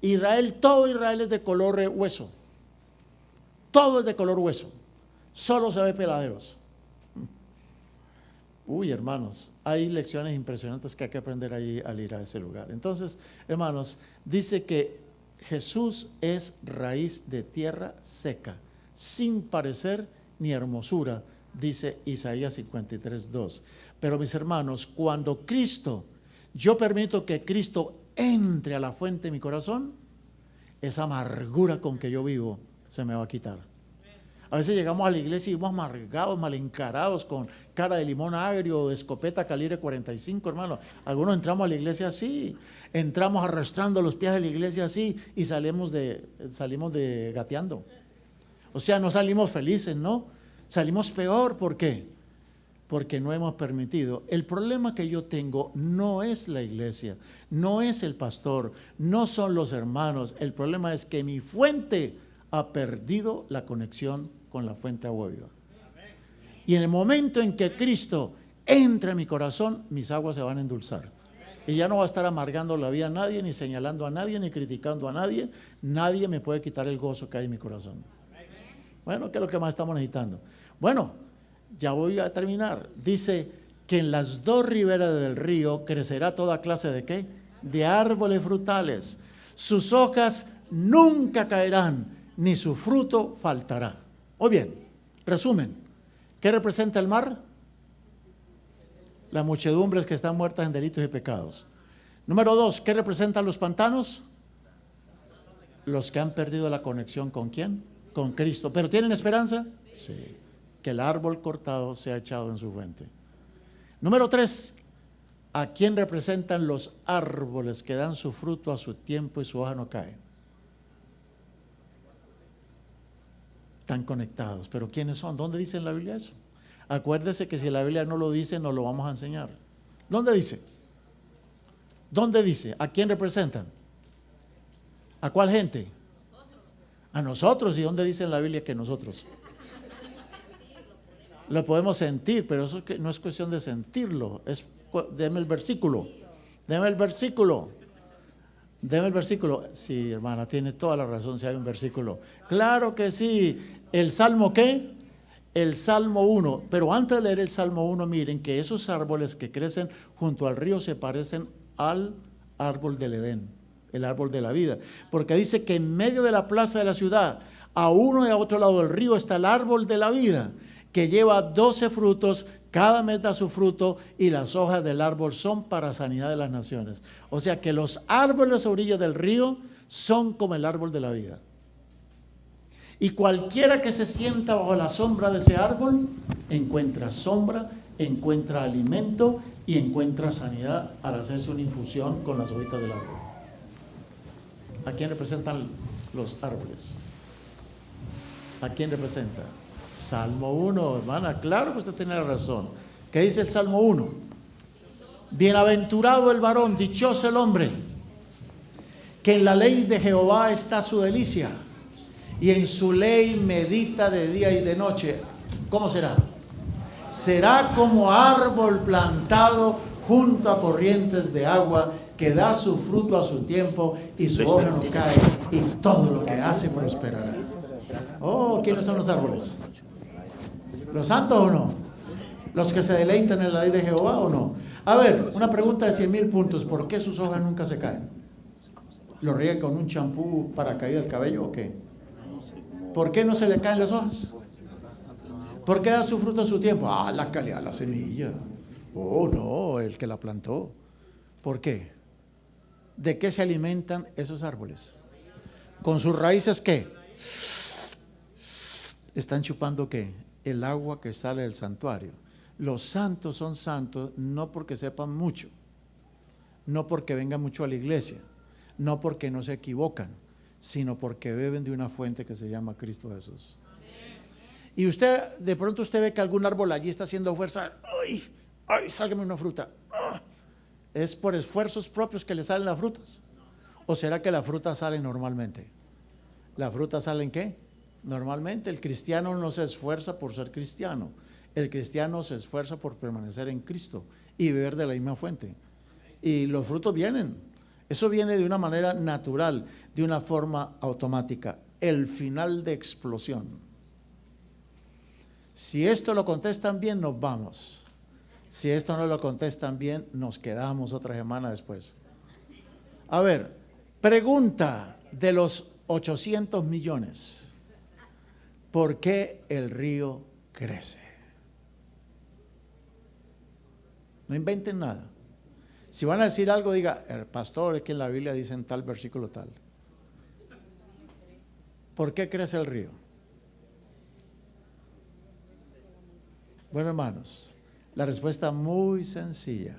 Israel, todo Israel es de color hueso. Todo es de color hueso. Solo se ve peladeros. Uy, hermanos, hay lecciones impresionantes que hay que aprender ahí al ir a ese lugar. Entonces, hermanos, dice que Jesús es raíz de tierra seca, sin parecer ni hermosura, dice Isaías 53, 2. Pero mis hermanos, cuando Cristo, yo permito que Cristo entre a la fuente de mi corazón, esa amargura con que yo vivo se me va a quitar. A veces llegamos a la iglesia y vamos amargados, mal encarados, con cara de limón agrio, de escopeta calibre 45, hermano. Algunos entramos a la iglesia así, entramos arrastrando los pies de la iglesia así y salimos de gateando. O sea, no salimos felices, ¿no? Salimos peor, ¿por qué? Porque no hemos permitido. El problema que yo tengo no es la iglesia, no es el pastor, no son los hermanos. El problema es que mi fuente ha perdido la conexión con la fuente de agua viva. Y en el momento en que Cristo entra en mi corazón, mis aguas se van a endulzar. Y ya no va a estar amargando la vida a nadie, ni señalando a nadie, ni criticando a nadie. Nadie me puede quitar el gozo que hay en mi corazón. Bueno, ¿qué es lo que más estamos necesitando? Bueno, ya voy a terminar. Dice que en las dos riberas del río crecerá toda clase de ¿qué? De árboles frutales. Sus hojas nunca caerán, ni su fruto faltará. Muy bien, resumen. ¿Qué representa el mar? Las muchedumbres que están muertas en delitos y pecados. Número 2, ¿qué representan los pantanos? Los que han perdido la conexión ¿con quién? Con Cristo. ¿Pero tienen esperanza? Sí. Que el árbol cortado sea echado en su fuente. Número 3, ¿a quién representan los árboles que dan su fruto a su tiempo y su hoja no cae? Están conectados, pero ¿quiénes son? ¿Dónde dice en la Biblia eso? Acuérdese que si la Biblia no lo dice, nos lo vamos a enseñar. ¿Dónde dice? ¿Dónde dice? ¿A quién representan? ¿A cuál gente? A nosotros. ¿Y dónde dice en la Biblia que nosotros? Lo podemos sentir, pero eso no es cuestión de sentirlo. Deme el versículo. Deme el versículo. Deme el versículo. Sí, hermana, tiene toda la razón si hay un versículo. Claro que sí. ¿El Salmo qué? el Salmo 1, pero antes de leer el Salmo 1, miren que esos árboles que crecen junto al río se parecen al árbol del Edén, el árbol de la vida, porque dice que en medio de la plaza de la ciudad, a uno y a otro lado del río, está el árbol de la vida, que lleva 12 frutos, cada mes da su fruto, y las hojas del árbol son para sanidad de las naciones. O sea que los árboles a orillas del río son como el árbol de la vida. Y cualquiera que se sienta bajo la sombra de ese árbol, encuentra sombra, encuentra alimento y encuentra sanidad al hacerse una infusión con las hojitas del árbol. ¿A quién representan los árboles? ¿A quién representa? Salmo 1, hermana, claro que usted tiene la razón. ¿Qué dice el Salmo 1? Bienaventurado el varón, dichoso el hombre, que en la ley de Jehová está su delicia, y en su ley medita de día y de noche. ¿Cómo será? Será como árbol plantado junto a corrientes de agua, que da su fruto a su tiempo, y su hoja no cae, y todo lo que hace prosperará. Oh, ¿quiénes son los árboles? ¿Los santos o no? ¿Los que se deleitan en la ley de Jehová o no? A ver, una pregunta de 100,000 puntos. ¿Por qué sus hojas nunca se caen? ¿Lo riega con un champú para caída del cabello o qué? ¿Por qué no se le caen las hojas? ¿Por qué da su fruto a su tiempo? Ah, la calidad de la semilla. Oh, no, el que la plantó. ¿Por qué? ¿De qué se alimentan esos árboles? ¿Con sus raíces qué? ¿Están chupando qué? El agua que sale del santuario. Los santos son santos no porque sepan mucho, no porque vengan mucho a la iglesia, no porque no se equivocan, sino porque beben de una fuente que se llama Cristo Jesús. Y usted, de pronto usted ve que algún árbol allí está haciendo fuerza. ¡Ay! ¡Ay! Sálgame una fruta. ¡Ah! ¿Es por esfuerzos propios que le salen las frutas? ¿O será que las frutas salen normalmente? ¿Las frutas salen qué? Normalmente. El cristiano no se esfuerza por ser cristiano. El cristiano se esfuerza por permanecer en Cristo y beber de la misma fuente. Y los frutos vienen. Eso viene de una manera natural, de una forma automática. El final de explosión. Si esto lo contestan bien, nos vamos. Si esto no lo contestan bien, nos quedamos otra semana después. A ver, pregunta de los 800 millones. ¿Por qué el río crece? No inventen nada. Si van a decir algo, diga, el pastor, es que en la Biblia dice en tal versículo tal. ¿Por qué crece el río? Bueno, hermanos, la respuesta muy sencilla.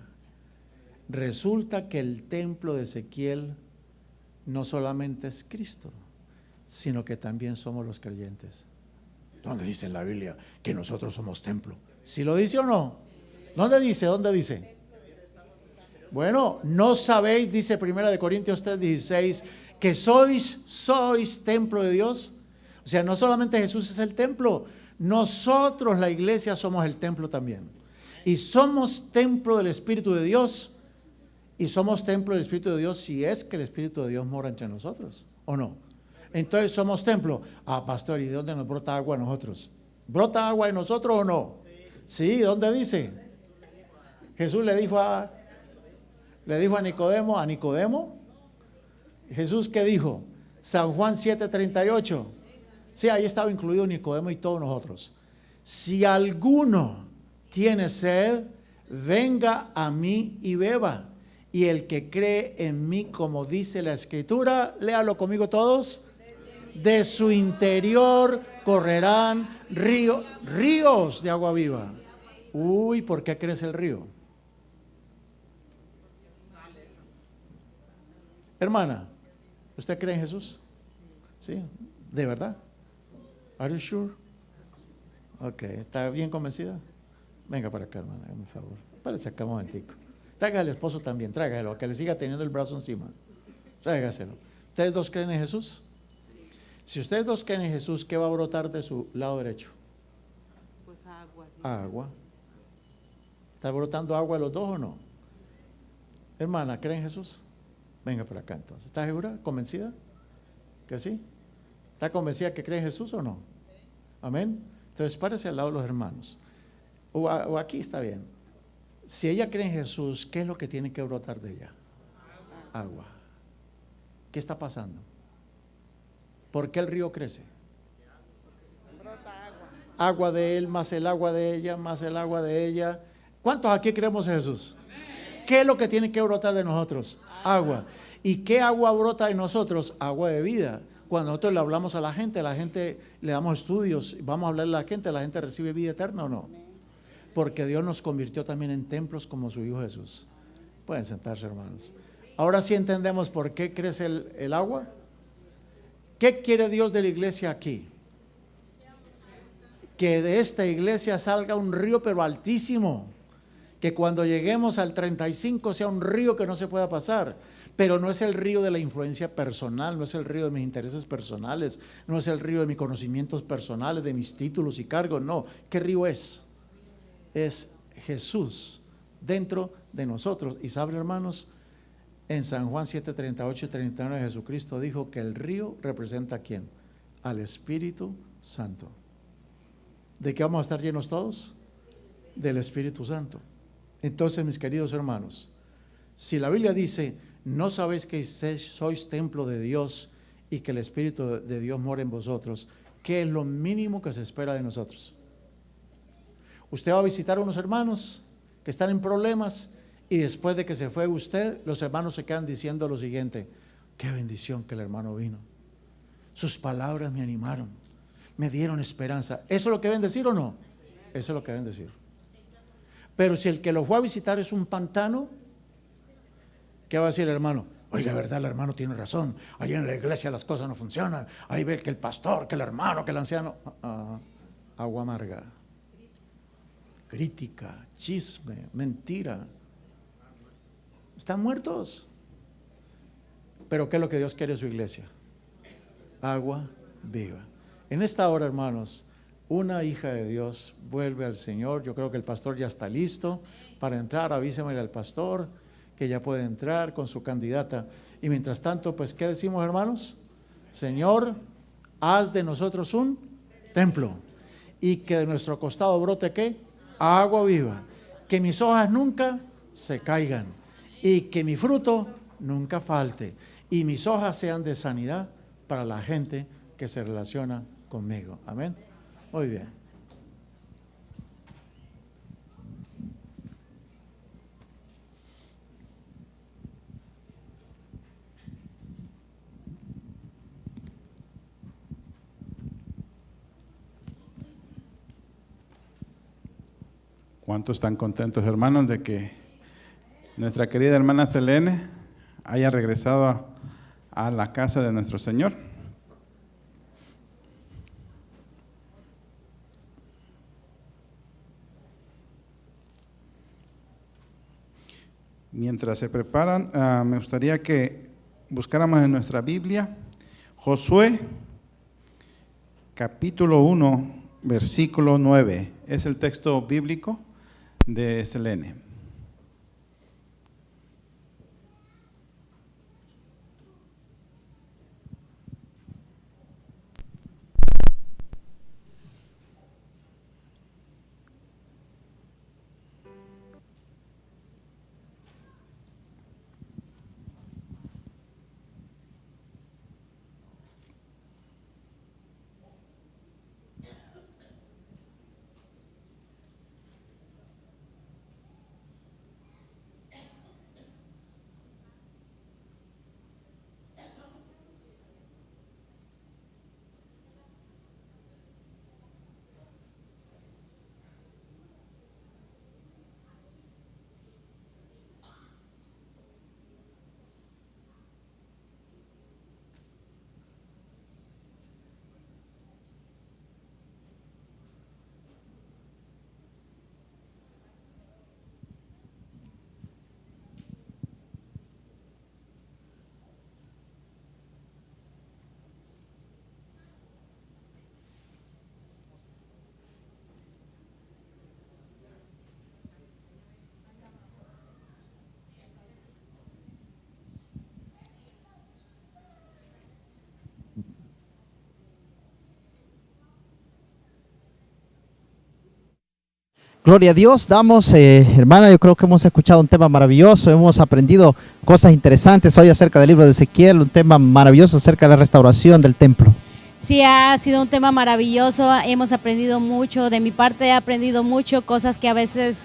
Resulta que el templo de Ezequiel no solamente es Cristo, sino que también somos los creyentes. ¿Dónde dice en la Biblia que nosotros somos templo? ¿Sí lo dice o no? ¿Dónde dice? ¿Dónde dice? Bueno, ¿no sabéis, dice 1 Corintios 3:16, que sois templo de Dios? O sea, no solamente Jesús es el templo, nosotros, la iglesia, somos el templo también. Y somos templo del Espíritu de Dios. Y somos templo del Espíritu de Dios si es que el Espíritu de Dios mora entre nosotros, ¿o no? Entonces somos templo. Ah, pastor, ¿y de dónde nos brota agua a nosotros? ¿Brota agua en nosotros o no? Sí, ¿dónde dice? Jesús le dijo a Nicodemo. Jesús, ¿qué dijo? San Juan 7:38. Sí, ahí estaba incluido Nicodemo y todos nosotros. Si alguno tiene sed, venga a mí y beba. Y el que cree en mí, como dice la Escritura, léalo conmigo todos, de su interior correrán ríos de agua viva. Uy, ¿por qué crece el río? Hermana, ¿usted cree en Jesús? ¿Sí? ¿De verdad? ¿Are you sure? Ok, ¿está bien convencida? Venga para acá, hermana, hágame un favor. Párese acá un momentico. Tráigale al esposo también, tráigalo, que le siga teniendo el brazo encima. Tráigaselo. ¿Ustedes dos creen en Jesús? Si ustedes dos creen en Jesús, ¿qué va a brotar de su lado derecho? Pues agua. Agua. ¿Está brotando agua de los dos o no? Hermana, ¿cree en Jesús? Venga para acá entonces. ¿Está segura? ¿Convencida? ¿Que sí? ¿Está convencida que cree en Jesús o no? Amén. Entonces párese al lado de los hermanos. O aquí está bien. Si ella cree en Jesús, ¿qué es lo que tiene que brotar de ella? Agua. ¿Qué está pasando? ¿Por qué el río crece? Agua de él, más el agua de ella, más el agua de ella. ¿Cuántos aquí creemos en Jesús? ¿Qué es lo que tiene que brotar de nosotros? Agua. ¿Y qué agua brota de nosotros? Agua de vida. Cuando nosotros le hablamos a la gente le damos estudios, vamos a hablarle a la gente recibe vida eterna o no. Porque Dios nos convirtió también en templos como su Hijo Jesús. Pueden sentarse, hermanos. Ahora sí entendemos por qué crece el agua. ¿Qué quiere Dios de la iglesia aquí? Que de esta iglesia salga un río pero altísimo. Que cuando lleguemos al 35 sea un río que no se pueda pasar. Pero no es el río de la influencia personal, no es el río de mis intereses personales, no es el río de mis conocimientos personales, de mis títulos y cargos, no. ¿Qué río es? Es Jesús dentro de nosotros. Y saben, hermanos, en San Juan 7:38 y 39 Jesucristo dijo que el río representa ¿a quién? Al Espíritu Santo. ¿De qué vamos a estar llenos todos? Del Espíritu Santo. Entonces, mis queridos hermanos, si la Biblia dice, ¿no sabéis que sois templo de Dios y que el Espíritu de Dios mora en vosotros? ¿Qué es lo mínimo que se espera de nosotros? Usted va a visitar a unos hermanos que están en problemas y después de que se fue usted, los hermanos se quedan diciendo lo siguiente: qué bendición que el hermano vino. Sus palabras me animaron, me dieron esperanza. ¿Eso es lo que deben decir o no? Eso es lo que deben decir. Pero si el que lo fue a visitar es un pantano, ¿qué va a decir el hermano? Oiga, verdad, el hermano tiene razón. Ahí en la iglesia las cosas no funcionan. Ahí ve que el pastor, que el hermano, que el anciano. Agua amarga. Crítica, chisme, mentira. Están muertos. Pero ¿qué es lo que Dios quiere en su iglesia? Agua viva. En esta hora, hermanos, una hija de Dios vuelve al Señor. Yo creo que el pastor ya está listo para entrar. Avíseme al pastor que ya puede entrar con su candidata. Y mientras tanto, pues, ¿qué decimos, hermanos? Señor, haz de nosotros un templo y que de nuestro costado brote, ¿qué? Agua viva. Que mis hojas nunca se caigan y que mi fruto nunca falte y mis hojas sean de sanidad para la gente que se relaciona conmigo. Amén. Muy bien. ¿Cuántos están contentos, hermanos, de que nuestra querida hermana Selene haya regresado a la casa de nuestro Señor? Mientras se preparan, me gustaría que buscáramos en nuestra Biblia Josué, capítulo 1, versículo 9. Es el texto bíblico de Selene. Gloria a Dios, damos, hermana, yo creo que hemos escuchado un tema maravilloso, hemos aprendido cosas interesantes hoy acerca del libro de Ezequiel, un tema maravilloso acerca de la restauración del templo. Sí, ha sido un tema maravilloso, hemos aprendido mucho, de mi parte he aprendido mucho, cosas que a veces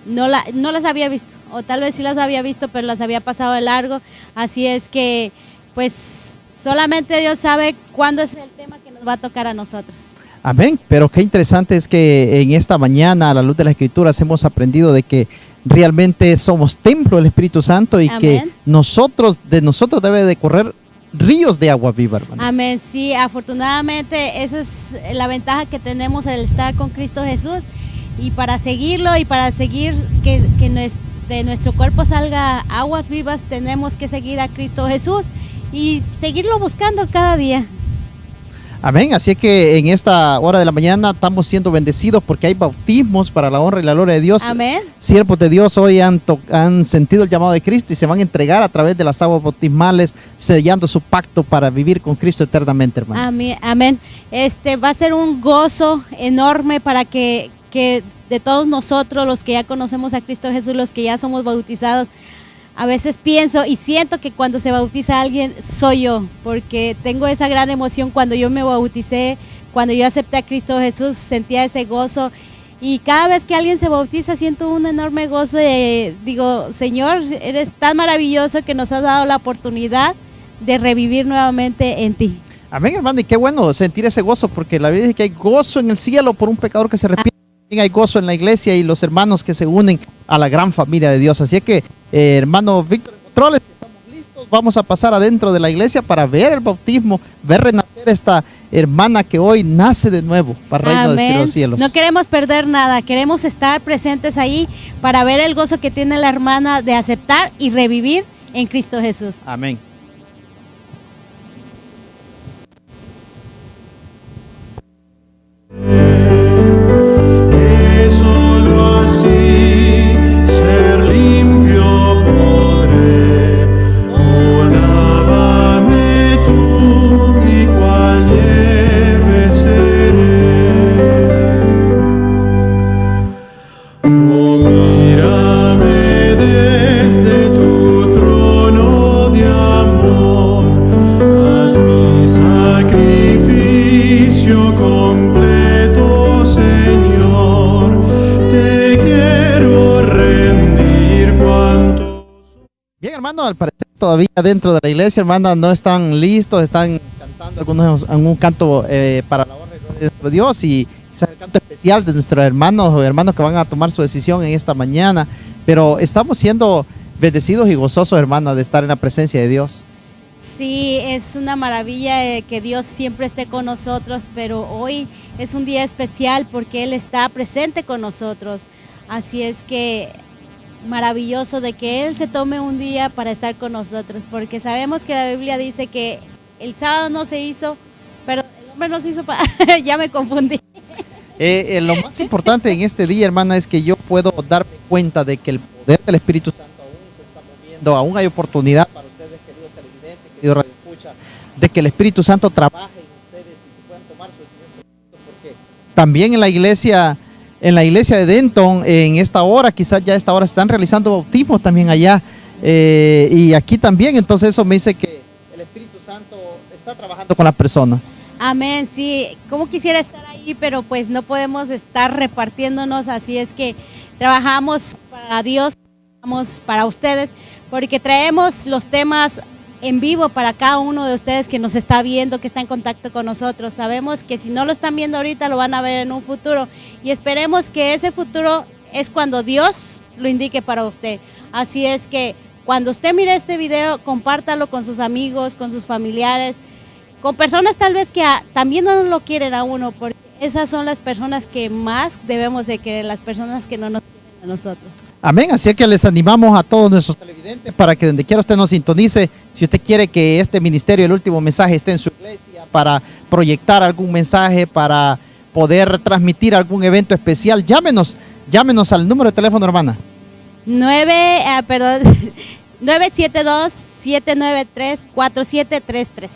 no las había visto, o tal vez sí las había visto, pero las había pasado de largo, así es que pues solamente Dios sabe cuándo es el tema que nos va a tocar a nosotros. Amén, pero qué interesante es que en esta mañana a la luz de las Escrituras hemos aprendido de que realmente somos templo del Espíritu Santo y Amén. que de nosotros debe de correr ríos de agua viva, hermano. Amén, sí, afortunadamente esa es la ventaja que tenemos al estar con Cristo Jesús y para seguirlo y para seguir que de nuestro cuerpo salga aguas vivas tenemos que seguir a Cristo Jesús y seguirlo buscando cada día. Amén, así que en esta hora de la mañana estamos siendo bendecidos porque hay bautismos para la honra y la gloria de Dios. Amén. Siervos de Dios hoy han sentido el llamado de Cristo y se van a entregar a través de las aguas bautismales, sellando su pacto para vivir con Cristo eternamente, hermano. Amén. Amén. Va a ser un gozo enorme para que de todos nosotros, los que ya conocemos a Cristo Jesús, los que ya somos bautizados, a veces pienso y siento que cuando se bautiza a alguien soy yo, porque tengo esa gran emoción cuando yo me bauticé, cuando yo acepté a Cristo Jesús, sentía ese gozo y cada vez que alguien se bautiza siento un enorme gozo y digo, Señor, eres tan maravilloso que nos has dado la oportunidad de revivir nuevamente en ti. Amén, hermano, y qué bueno sentir ese gozo, porque la Biblia dice que hay gozo en el cielo por un pecador que se arrepiente. También hay gozo en la iglesia y los hermanos que se unen a la gran familia de Dios. Así que, hermano Víctor Controles, estamos listos. Vamos a pasar adentro de la iglesia para ver el bautismo, ver renacer esta hermana que hoy nace de nuevo para el reino de los cielos. No queremos perder nada, queremos estar presentes ahí para ver el gozo que tiene la hermana de aceptar y revivir en Cristo Jesús. Amén. Al parecer todavía dentro de la iglesia, hermana, no están listos, están cantando algún canto para la honra y gloria de nuestro Dios y es el canto especial de nuestros hermanos o hermanos que van a tomar su decisión en esta mañana, pero estamos siendo bendecidos y gozosos, hermana, de estar en la presencia de Dios. Sí, es una maravilla que Dios siempre esté con nosotros, pero hoy es un día especial porque Él está presente con nosotros, así es que maravilloso de que Él se tome un día para estar con nosotros, porque sabemos que la Biblia dice que el sábado no se hizo, pero el hombre no se hizo para... ya me confundí. Lo más importante en este día, hermana, es que yo puedo darme cuenta de que el poder del Espíritu Santo aún se está moviendo, aún hay oportunidad para ustedes, queridos televidentes, queridos radioescuchas, de que el Espíritu Santo trabaje en ustedes y que puedan tomar su decisión, porque también en la iglesia de Denton, en esta hora, quizás ya a esta hora se están realizando bautismos también allá y aquí también, entonces eso me dice que el Espíritu Santo está trabajando con la persona. Amén, sí, como quisiera estar ahí, pero pues no podemos estar repartiéndonos, así es que trabajamos para Dios, trabajamos para ustedes, porque traemos los temas en vivo para cada uno de ustedes que nos está viendo, que está en contacto con nosotros. Sabemos que si no lo están viendo ahorita, lo van a ver en un futuro y esperemos que ese futuro es cuando Dios lo indique para usted. Así es que cuando usted mire este video, compártalo con sus amigos, con sus familiares, con personas tal vez que también no lo quieren a uno, porque esas son las personas que más debemos de querer, las personas que no nos quieren a nosotros. Amén, así que les animamos a todos nuestros televidentes para que donde quiera usted nos sintonice, si usted quiere que este ministerio, el último mensaje, esté en su iglesia, para proyectar algún mensaje, para poder transmitir algún evento especial, llámenos al número de teléfono, hermana. 972-793-4733.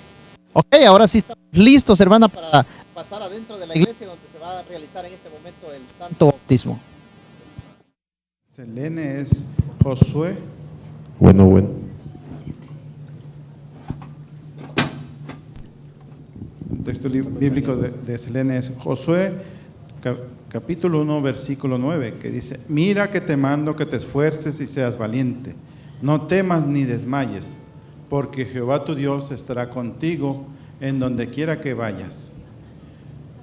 Ok, ahora sí estamos listos, hermana, para pasar adentro de la iglesia donde se va va a realizar en este momento el santo bautismo. Selene es Josué. Bueno. El texto bíblico de Selene es Josué, capítulo 1, versículo 9, que dice: mira que te mando que te esfuerces y seas valiente, no temas ni desmayes, porque Jehová tu Dios estará contigo en donde quiera que vayas.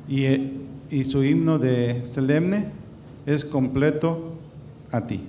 Y su himno de Selene es completo a ti.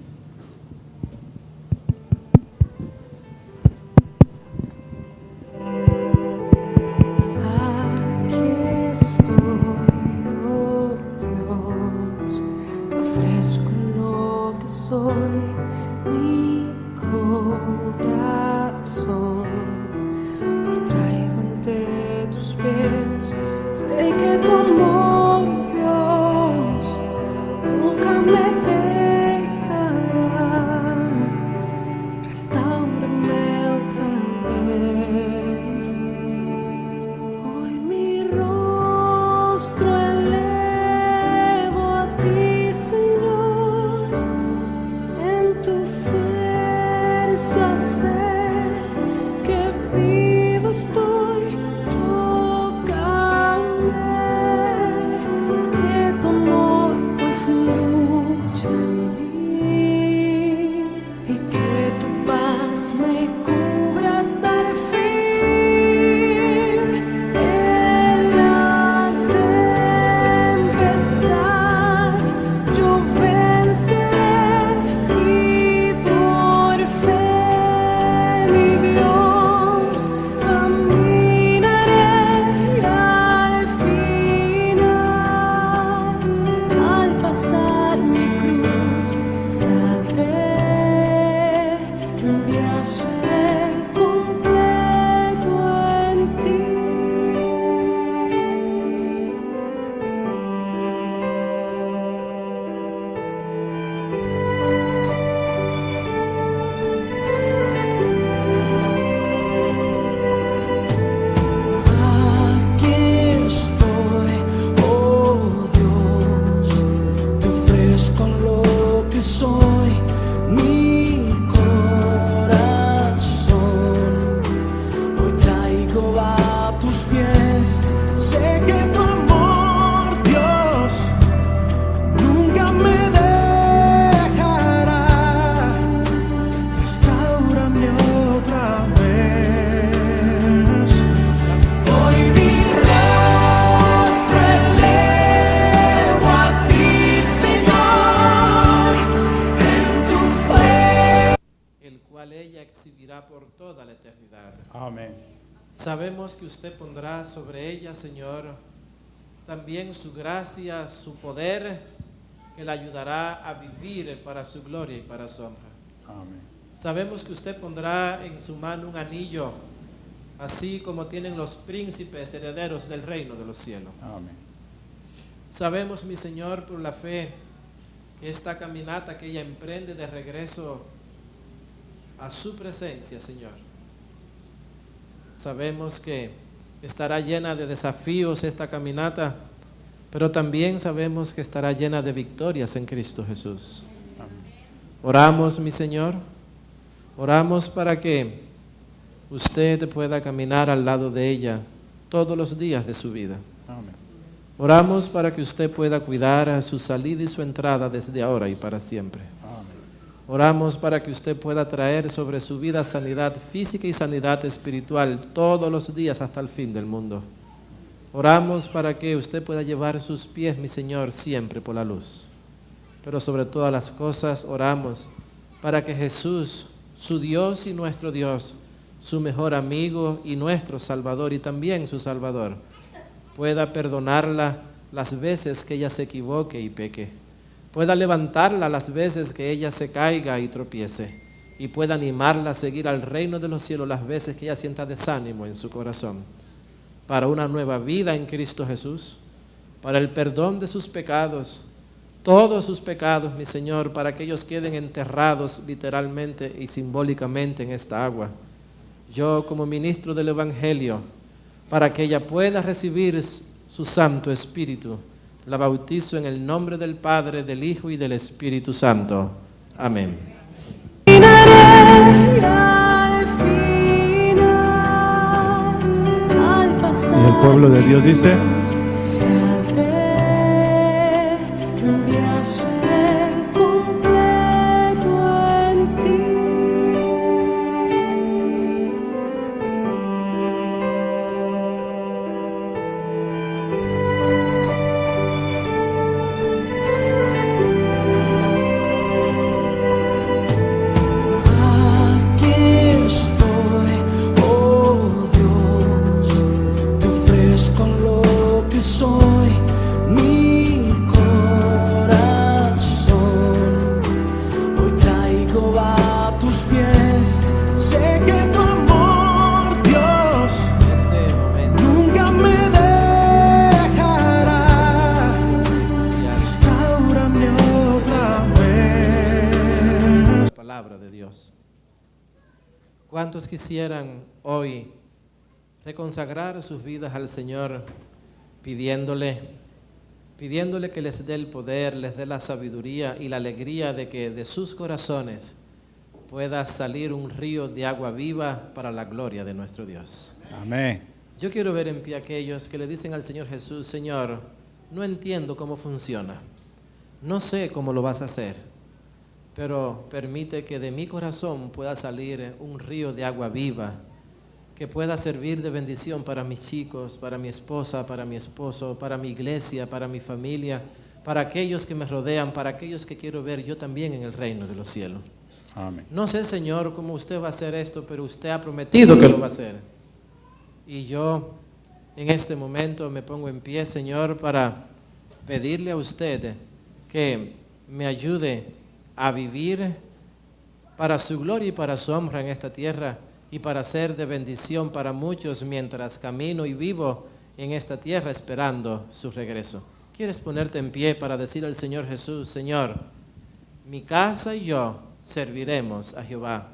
Por toda la eternidad. Amén. Sabemos que usted pondrá sobre ella, Señor, también su gracia, su poder, que la ayudará a vivir para su gloria y para su honra. Amén. Sabemos que usted pondrá en su mano un anillo, así como tienen los príncipes herederos del reino de los cielos. Amén. Sabemos, mi Señor, por la fe, que esta caminata que ella emprende de regreso a su presencia, Señor, sabemos que estará llena de desafíos esta caminata, pero también sabemos que estará llena de victorias en Cristo Jesús. Amén. Oramos, mi Señor, oramos para que usted pueda caminar al lado de ella todos los días de su vida. Amén. Oramos para que usted pueda cuidar a su salida y su entrada desde ahora y para siempre. Oramos para que usted pueda traer sobre su vida sanidad física y sanidad espiritual todos los días hasta el fin del mundo. Oramos para que usted pueda llevar sus pies, mi Señor, siempre por la luz. Pero sobre todas las cosas oramos para que Jesús, su Dios y nuestro Dios, su mejor amigo y nuestro Salvador y también su Salvador, pueda perdonarla las veces que ella se equivoque y peque. Pueda levantarla las veces que ella se caiga y tropiece, y pueda animarla a seguir al reino de los cielos las veces que ella sienta desánimo en su corazón, para una nueva vida en Cristo Jesús, para el perdón de sus pecados, todos sus pecados, mi Señor, para que ellos queden enterrados literalmente y simbólicamente en esta agua. Yo, como ministro del Evangelio, para que ella pueda recibir su Santo Espíritu, La bautizo en el nombre del Padre, del Hijo y del Espíritu Santo. Amén. Y el pueblo de Dios dice: ¿Cuántos quisieran hoy reconsagrar sus vidas al Señor pidiéndole que les dé el poder, les dé la sabiduría y la alegría de que de sus corazones pueda salir un río de agua viva para la gloria de nuestro Dios? amén. Yo quiero ver en pie a aquellos que le dicen al Señor Jesús: Señor, no entiendo cómo funciona, no sé cómo lo vas a hacer, pero permite que de mi corazón pueda salir un río de agua viva, que pueda servir de bendición para mis chicos, para mi esposa, para mi esposo, para mi iglesia, para mi familia, para aquellos que me rodean, para aquellos que quiero ver yo también en el reino de los cielos. Amén. No sé, Señor, cómo usted va a hacer esto, pero usted ha prometido que lo va a hacer. Y yo en este momento me pongo en pie, Señor, para pedirle a usted que me ayude a vivir para su gloria y para su honra en esta tierra, y para ser de bendición para muchos mientras camino y vivo en esta tierra esperando su regreso. ¿Quieres ponerte en pie para decir al Señor Jesús: Señor, mi casa y yo serviremos a Jehová?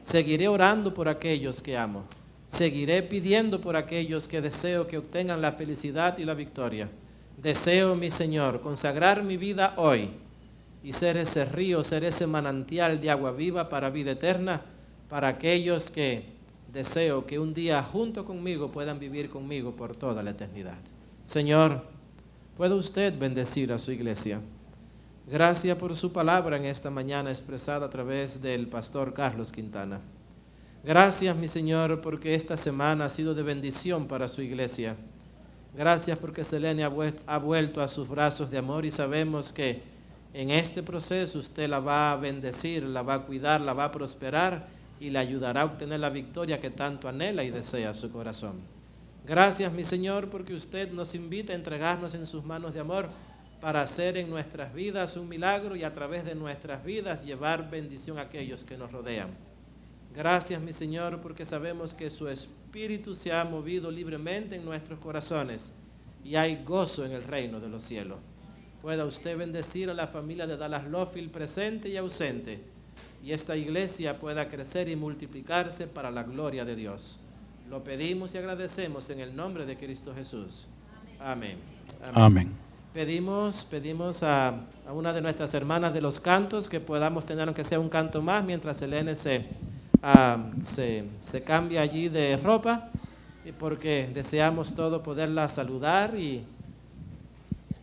Seguiré orando por aquellos que amo. Seguiré pidiendo por aquellos que deseo que obtengan la felicidad y la victoria. Deseo, mi Señor, consagrar mi vida hoy y ser ese río, ser ese manantial de agua viva para vida eterna, para aquellos que deseo que un día junto conmigo puedan vivir conmigo por toda la eternidad. Señor, ¿puede usted bendecir a su iglesia? Gracias por su palabra en esta mañana expresada a través del pastor Carlos Quintana. Gracias, mi Señor, porque esta semana ha sido de bendición para su iglesia. Gracias porque Selene ha vuelto a sus brazos de amor, y sabemos que en este proceso usted la va a bendecir, la va a cuidar, la va a prosperar y le ayudará a obtener la victoria que tanto anhela y desea su corazón. Gracias, mi Señor, porque usted nos invita a entregarnos en sus manos de amor para hacer en nuestras vidas un milagro y a través de nuestras vidas llevar bendición a aquellos que nos rodean. Gracias, mi Señor, porque sabemos que su Espíritu se ha movido libremente en nuestros corazones y hay gozo en el reino de los cielos. Pueda usted bendecir a la familia de Dallas Lawfield presente y ausente, y esta iglesia pueda crecer y multiplicarse para la gloria de Dios. Lo pedimos y agradecemos en el nombre de Cristo Jesús. Amén. Amén. Pedimos a una de nuestras hermanas de los cantos que podamos tener aunque sea un canto más mientras Selene se cambia allí de ropa, porque deseamos todo poderla saludar y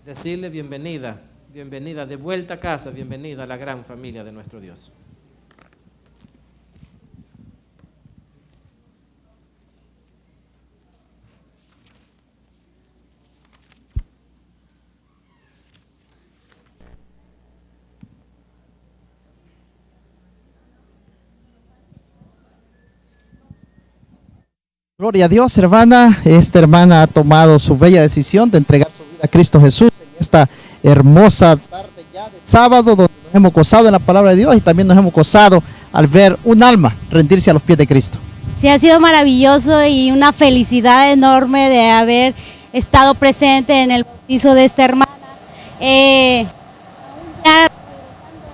decirle bienvenida, bienvenida, de vuelta a casa, bienvenida a la gran familia de nuestro Dios. Gloria a Dios, hermana. Esta hermana ha tomado su bella decisión de entregar su vida a Cristo Jesús en esta hermosa tarde ya de sábado, donde nos hemos gozado en la palabra de Dios y también nos hemos gozado al ver un alma rendirse a los pies de Cristo. Sí, ha sido maravilloso y una felicidad enorme de haber estado presente en el bautizo de esta hermana. Ya regresando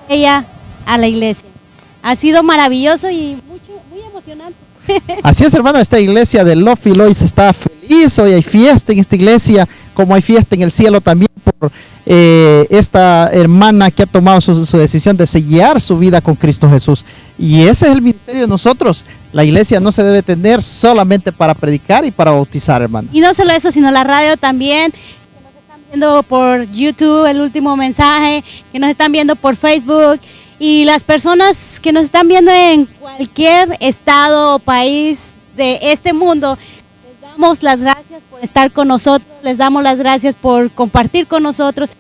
ella a la iglesia. Ha sido maravilloso y muy emocionante. Así es, hermana, esta iglesia de Lawfield hoy se está feliz, hoy hay fiesta en esta iglesia como hay fiesta en el cielo también por esta hermana que ha tomado su decisión de sellar su vida con Cristo Jesús. Y ese es el ministerio de nosotros. La iglesia no se debe tener solamente para predicar y para bautizar, hermano. Y no solo eso, sino la radio también, que nos están viendo por YouTube, el último mensaje, que nos están viendo por Facebook, y las personas que nos están viendo en cualquier estado o país de este mundo. Les damos las gracias por estar con nosotros, les damos las gracias por compartir con nosotros.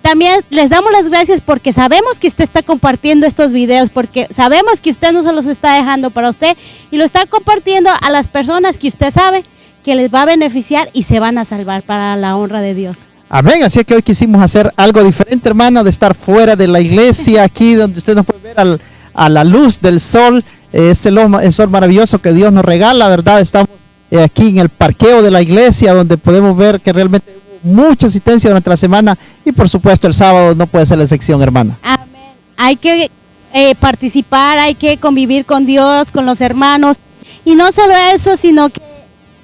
También les damos las gracias porque sabemos que usted está compartiendo estos videos, porque sabemos que usted no se los está dejando para usted y lo está compartiendo a las personas que usted sabe que les va a beneficiar y se van a salvar para la honra de Dios. Amén, así que hoy quisimos hacer algo diferente, hermana, de estar fuera de la iglesia, aquí donde usted nos puede ver a la luz del sol, el sol maravilloso que Dios nos regala, ¿verdad? Estamos aquí en el parqueo de la iglesia donde podemos ver que realmente mucha asistencia durante la semana y por supuesto el sábado no puede ser la excepción, hermana. Amén. Hay que participar, hay que convivir con Dios, con los hermanos y no solo eso, sino que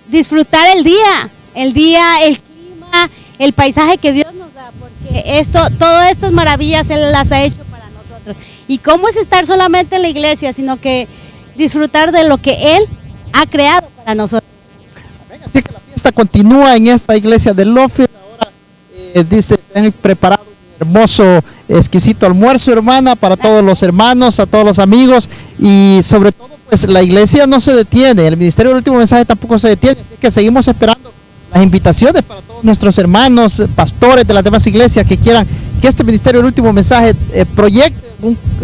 disfrutar el día, el clima, el paisaje que Dios nos da, porque todas estas maravillas Él las ha hecho para nosotros. Y cómo es estar solamente en la iglesia, sino que disfrutar de lo que Él ha creado para nosotros. Así que la fiesta continúa en esta iglesia de Lofield. Ahora dice, han preparado un hermoso, exquisito almuerzo, hermana, para todos los hermanos, a todos los amigos, y sobre todo, pues la iglesia no se detiene, el ministerio del último mensaje tampoco se detiene, así que seguimos esperando las invitaciones para todos nuestros hermanos, pastores de las demás iglesias que quieran que este ministerio del último mensaje proyecte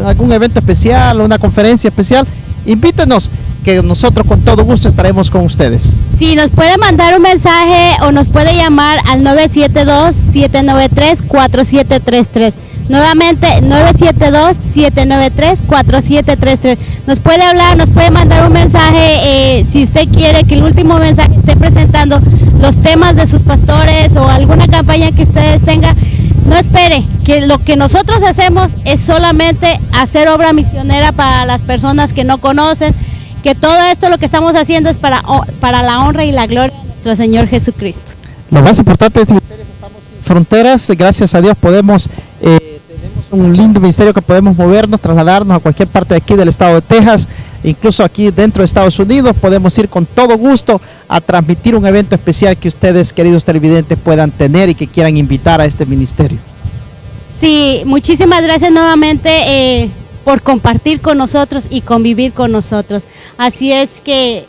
algún evento especial o una conferencia especial. Invítenos, que nosotros con todo gusto estaremos con ustedes. Sí, nos puede mandar un mensaje o nos puede llamar al 972-793-4733. Nuevamente, 972-793-4733. Nos puede hablar, nos puede mandar un mensaje si usted quiere que el último mensaje esté presentando los temas de sus pastores o alguna campaña que ustedes tengan. No espere, que lo que nosotros hacemos es solamente hacer obra misionera para las personas que no conocen, que todo esto lo que estamos haciendo es para la honra y la gloria de nuestro Señor Jesucristo. Lo más importante es que estamos sin fronteras, gracias a Dios tenemos un lindo ministerio que podemos movernos, trasladarnos a cualquier parte de aquí del estado de Texas, incluso aquí dentro de Estados Unidos, podemos ir con todo gusto a transmitir un evento especial que ustedes, queridos televidentes, puedan tener y que quieran invitar a este ministerio. Sí, muchísimas gracias nuevamente por compartir con nosotros y convivir con nosotros. Así es que,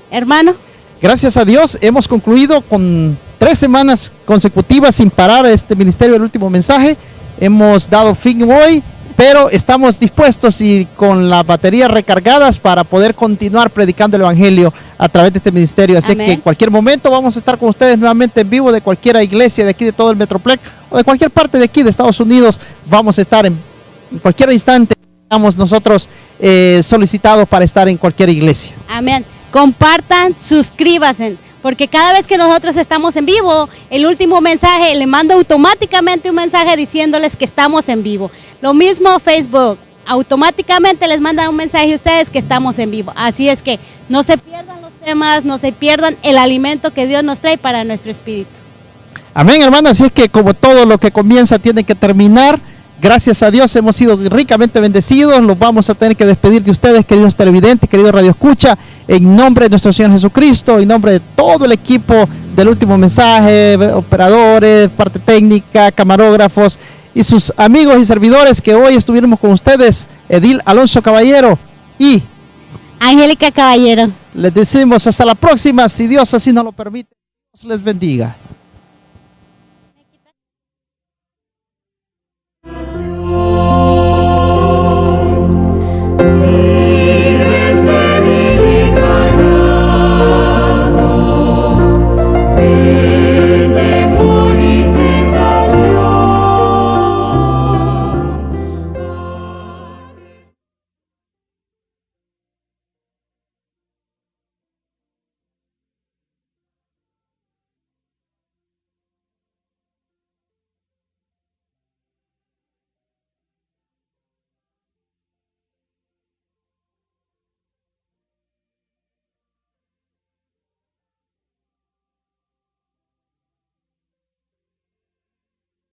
hermano. Gracias a Dios hemos concluido con 3 semanas consecutivas sin parar este ministerio del último mensaje. Hemos dado fin hoy, pero estamos dispuestos y con las baterías recargadas para poder continuar predicando el evangelio a través de este ministerio. Así que en cualquier momento vamos a estar con ustedes nuevamente en vivo de cualquier iglesia de aquí de todo el Metroplex o de cualquier parte de aquí de Estados Unidos. Vamos a estar en cualquier instante. Estamos nosotros solicitados para estar en cualquier iglesia. Amén. Compartan, suscríbanse, porque cada vez que nosotros estamos en vivo, el último mensaje le mando automáticamente un mensaje diciéndoles que estamos en vivo. Lo mismo Facebook, automáticamente les manda un mensaje a ustedes que estamos en vivo. Así es que no se pierdan los temas, no se pierdan el alimento que Dios nos trae para nuestro espíritu. Amén, hermana. Así es que como todo lo que comienza tiene que terminar. Gracias a Dios hemos sido ricamente bendecidos. Los vamos a tener que despedir de ustedes, queridos televidentes, queridos radioescucha, en nombre de nuestro Señor Jesucristo, en nombre de todo el equipo del último mensaje, operadores, parte técnica, camarógrafos y sus amigos y servidores que hoy estuvimos con ustedes, Edil Alonso Caballero y Angélica Caballero. Les decimos hasta la próxima, si Dios así nos lo permite. Dios les bendiga.